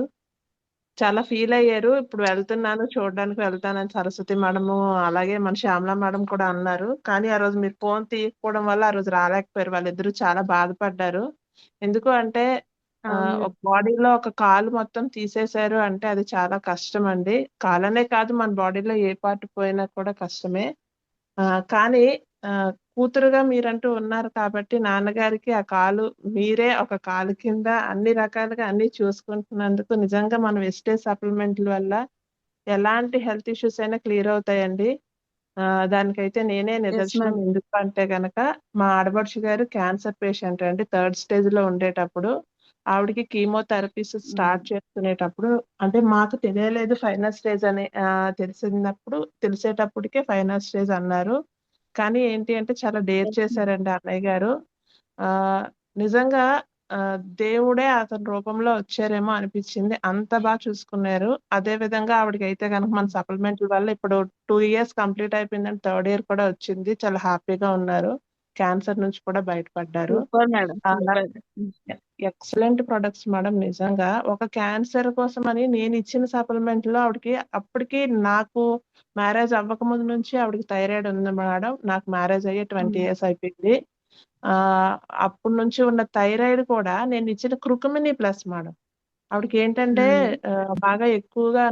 చాలా ఫీల్ అయ్యారు. ఇప్పుడు వెళ్తున్నాను, చూడడానికి వెళ్తానని సరస్వతి మేడము, అలాగే మన శ్యామల మేడం కూడా అన్నారు. కానీ ఆ రోజు మీరు ఫోన్ తీయకపోవడం వల్ల ఆ రోజు రాలేకపోయారు. వాళ్ళిద్దరూ చాలా బాధపడ్డారు. ఎందుకు అంటే ఒక బాడీలో ఒక కాలు మొత్తం తీసేశారు అంటే అది చాలా కష్టం అండి. కాలనే కాదు, మన బాడీలో ఏ పార్ట్ పోయినా కూడా కష్టమే. కానీ కూతురుగా మీరంటూ ఉన్నారు కాబట్టి నాన్నగారికి ఆ కాలు మీరే ఒక కాలు కింద అన్ని రకాలుగా అన్ని చూసుకుంటున్నందుకు నిజంగా మన వెస్టేజ్ సప్లిమెంట్ల వల్ల ఎలాంటి హెల్త్ ఇష్యూస్ అయినా క్లియర్ అవుతాయండి. దానికైతే నేనే నిదర్శనం. మేడం. ఎందుకు అంటే గనక మా ఆడపడుచు గారు క్యాన్సర్ పేషెంట్ అండి. 3rd స్టేజ్ లో ఉండేటప్పుడు ఆవిడకి కీమోథెరపీస్ స్టార్ట్ చేసుకునేటప్పుడు అంటే మాకు తెలియలేదు ఫైనల్ స్టేజ్ అని. తెలిసేటప్పటికే ఫైనల్ స్టేజ్ అన్నారు. కానీ ఏంటి అంటే చాలా డేర్ చేశారండి అన్నయ్య గారు. నిజంగా దేవుడే అతని రూపంలో వచ్చారేమో అనిపించింది. అంత బాగా చూసుకున్నారు. అదే విధంగా ఆవిడకి అయితే కనుక మన సప్లిమెంట్ల వల్ల ఇప్పుడు 2 ఇయర్స్ కంప్లీట్ అయిపోయిందండి. 3rd ఇయర్ కూడా వచ్చింది. చాలా హ్యాపీగా ఉన్నారు. క్యాన్సర్ నుంచి కూడా బయటపడ్డారు. Super madam, super. Excellent products madam. నిజంగా ఒక క్యాన్సర్ కోసం అని నేను ఇచ్చిన సప్లిమెంట్ లో ఆవిడకి అప్పటికి నాకు మ్యారేజ్ అవ్వక ముందు నుంచి ఆవిడకి థైరాయిడ్ ఉంది మేడం. నాకు మ్యారేజ్ అయ్యి 20 ఇయర్స్ అయిపోయింది. అప్పటి నుంచి ఉన్న థైరాయిడ్ కూడా నేను ఇచ్చిన క్రుకుమిని ప్లస్ మేడం. ఆవిడకి ఏంటంటే బాగా ఎక్కువగా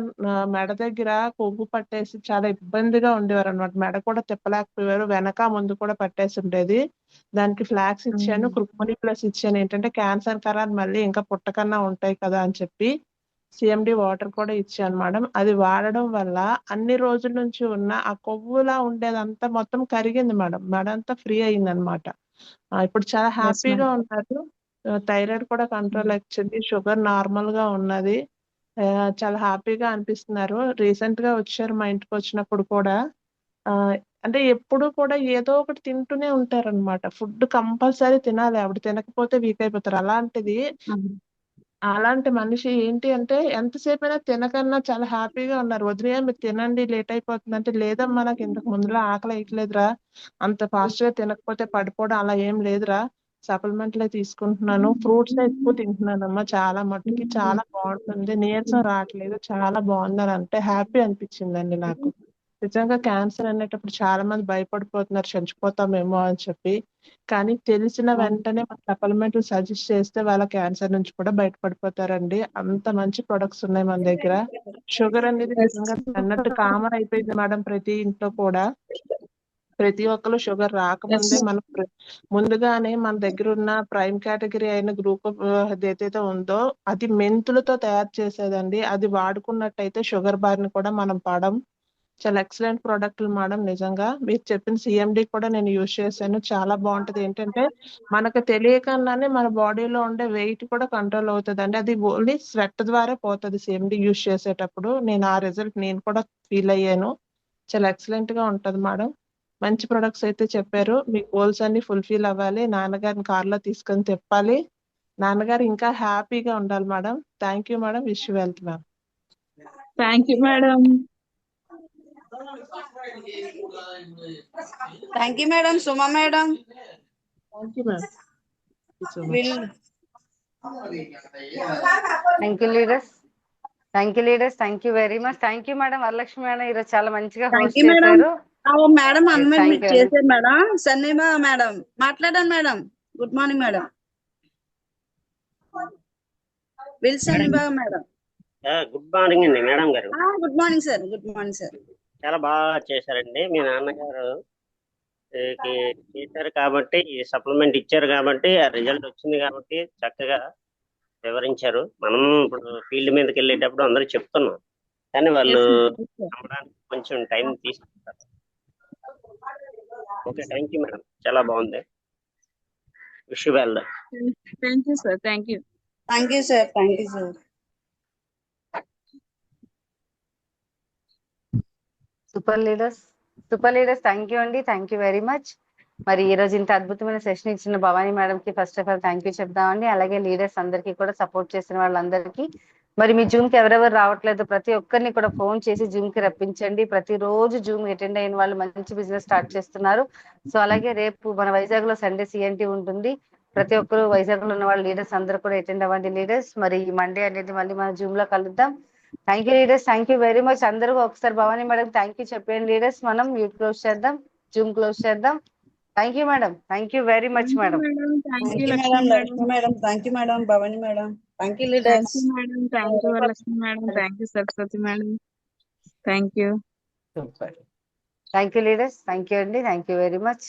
మెడ దగ్గర కొవ్వు పట్టేసి చాలా ఇబ్బందిగా ఉండేవారు అనమాట. మెడ కూడా తిప్పలేకపోయారు. వెనక ముందు కూడా పట్టేసి ఉండేది. దానికి ఫ్లాక్స్ ఇచ్చాను, క్రుక్మని ప్లస్ ఇచ్చాను. ఏంటంటే క్యాన్సర్ కరాలు మళ్ళీ ఇంకా పుట్టకన్నా ఉంటాయి కదా అని చెప్పి సిఎండి వాటర్ కూడా ఇచ్చాను మేడం. అది వాడడం వల్ల అన్ని రోజుల నుంచి ఉన్న ఆ కొవ్వులా ఉండేదంతా మొత్తం కరిగింది మేడం. మెడ అంతా ఫ్రీ అయింది అనమాట. ఇప్పుడు చాలా హ్యాపీగా ఉన్నారు. థైరాయిడ్ కూడా కంట్రోల్ వచ్చింది. షుగర్ నార్మల్ గా ఉన్నది. చాలా హ్యాపీగా అనిపిస్తున్నారు. రీసెంట్ గా వచ్చారు మా ఇంటికి. వచ్చినప్పుడు కూడా అంటే ఎప్పుడు కూడా ఏదో ఒకటి తింటూనే ఉంటారన్నమాట. ఫుడ్ కంపల్సరీ తినాలి. ఆవిడ తినకపోతే వీక్ అయిపోతారు. అలాంటి మనిషి ఏంటి అంటే ఎంతసేపు అయినా తినకన్నా చాలా హ్యాపీగా ఉన్నారు. వదిలేయ మీరు తినండి, లేట్ అయిపోతుంది అంటే, లేదమ్మా నాకు ఇంతకు ముందులో ఆకలి వేయట్లేదురా, అంత ఫాస్ట్ గా తినకపోతే పడిపోవడం అలా ఏం లేదురా, సప్లిమెంట్లే తీసుకుంటున్నాను, ఫ్రూట్స్ ఎక్కువ తింటున్నానమ్మా, చాలా మట్టుకి చాలా బాగుంటుంది, నీరసం రావట్లేదు, చాలా బాగుందని అంటే హ్యాపీ అనిపించిందండి నాకు. నిజంగా క్యాన్సర్ అనేటప్పుడు చాలా మంది భయపడిపోతున్నారు, చచ్చిపోతామేమో అని చెప్పి. కానీ తెలిసిన వెంటనే మన సప్లిమెంట్లు సజెస్ట్ చేస్తే వాళ్ళ క్యాన్సర్ నుంచి కూడా బయటపడిపోతారండి. అంత మంచి ప్రొడక్ట్స్ ఉన్నాయి మన దగ్గర. షుగర్ అనేది నిజంగా అన్నట్టు కామన్ అయిపోయింది మేడం ప్రతి ఇంట్లో కూడా. ప్రతి ఒక్కరు షుగర్ రాకముందే మనం ముందుగానే మన దగ్గర ఉన్న ప్రైమ్ కేటగిరీ అయిన గ్రూప్ ఏదైతే ఉందో అది మెంతులతో తయారు చేసేదండి. అది వాడుకున్నట్టయితే షుగర్ బారిన కూడా మనం పడం. చాలా ఎక్సలెంట్ ప్రోడక్ట్లు మేడం. నిజంగా మీరు చెప్పిన సిఎండి కూడా నేను యూజ్ చేశాను. చాలా బాగుంటది. ఏంటంటే మనకు తెలియకుండానే మన బాడీలో ఉండే వెయిట్ కూడా కంట్రోల్ అవుతుంది అండి. అది ఓన్లీ స్వెట్ ద్వారా పోతుంది సిఎండి యూజ్ చేసేటప్పుడు. నేను ఆ రిజల్ట్ నేను కూడా ఫీల్ అయ్యాను. చాలా ఎక్సలెంట్ గా ఉంటది మేడం. మంచి ప్రొడక్ట్స్ అయితే చెప్పారు. మీ గోల్స్ అన్ని ఫుల్ఫిల్ అవ్వాలి. నాన్నగారిని కార్లో తీసుకొని తిప్పాలి. నాన్నగారు ఇంకా హ్యాపీగా ఉండాలి madam. Thank you madam. Wish you wealth ma'am. Thank you madam. Thank you madam. Suma madam. Thank you ma'am. So much. Thank you leaders. Thank you leaders. Thank you very much. Thank you madam. Varalakshmi madam ఈరోజు చాలా మంచిగా thank host you madam. చేశారు. Madam అన్మెంట్ thank మీకు you అండి. చేశారు madam. సన్నీమా madam మాట్లాడండి madam. Good morning madam. Wilson madam. Good morning అండి madam గారు. Good morning sir. Good morning sir. చాలా బాగా చేశారండి. మీ నాన్నగారు చేశారు కాబట్టి, ఈ సప్లిమెంట్ ఇచ్చారు కాబట్టి, ఆ రిజల్ట్ వచ్చింది కాబట్టి చక్కగా వివరించారు. మనం ఇప్పుడు ఫీల్డ్ మీదకి వెళ్ళేటప్పుడు అందరూ చెప్తున్నాం, కానీ వాళ్ళు నమ్మడానికి కొంచెం టైం తీసుకుంటారు. Okay, thank you madam. చాలా బాగుంది. Wish you well. Thank you sir. Thank you. Thank you sir. Thank you sir. Super leaders thank you అండి. Thank you very much. మరి ఈ రోజు ఇంత అద్భుతమైన సెషన్ ఇచ్చిన భవానీ మేడం కి first of all thank you చెప్దామండి. అలాగే లీడర్స్ అందరికీ కూడా సపోర్ట్ చేసిన వాళ్ళందరికీ. మరి మీ జూమ్ కి ఎవరెవరు రావట్లేదు ప్రతి ఒక్కరిని కూడా ఫోన్ చేసి జూమ్ కి రప్పించండి. ప్రతిరోజు జూమ్ అటెండ్ అయిన వాళ్ళు మంచి బిజినెస్ స్టార్ట్ చేస్తున్నారు. సో అలాగే రేపు మన వైజాగ్ లో సండే సిఎన్టీ ఉంటుంది. ప్రతి ఒక్కరు వైజాగ్ లో ఉన్న వాళ్ళ లీడర్స్ అందరూ కూడా అటెండ్ అవ్వండి లీడర్స్. మరి ఈ మండే అనేది మళ్ళీ మన జూమ్ లో కలుద్దాం. Thank you leaders, thank you very much. అందరూ ఒకసారి భవానీ మేడం థ్యాంక్ యూ చెప్పండి లీడర్స్. మనం మ్యూట్ క్లోజ్ చేద్దాం, జూమ్ క్లోజ్ చేద్దాం. Thank you madam, thank you very much madam. Thank thank you you Lakshmi madam, madam. Lakshmi madam. Thank you madam, Bhavani madam. Thank you thank leaders. You madam, thank you Varalakshmi madam, thank you Saraswati madam, thank you. Super. Thank you leaders, thank you అండి, thank you very much.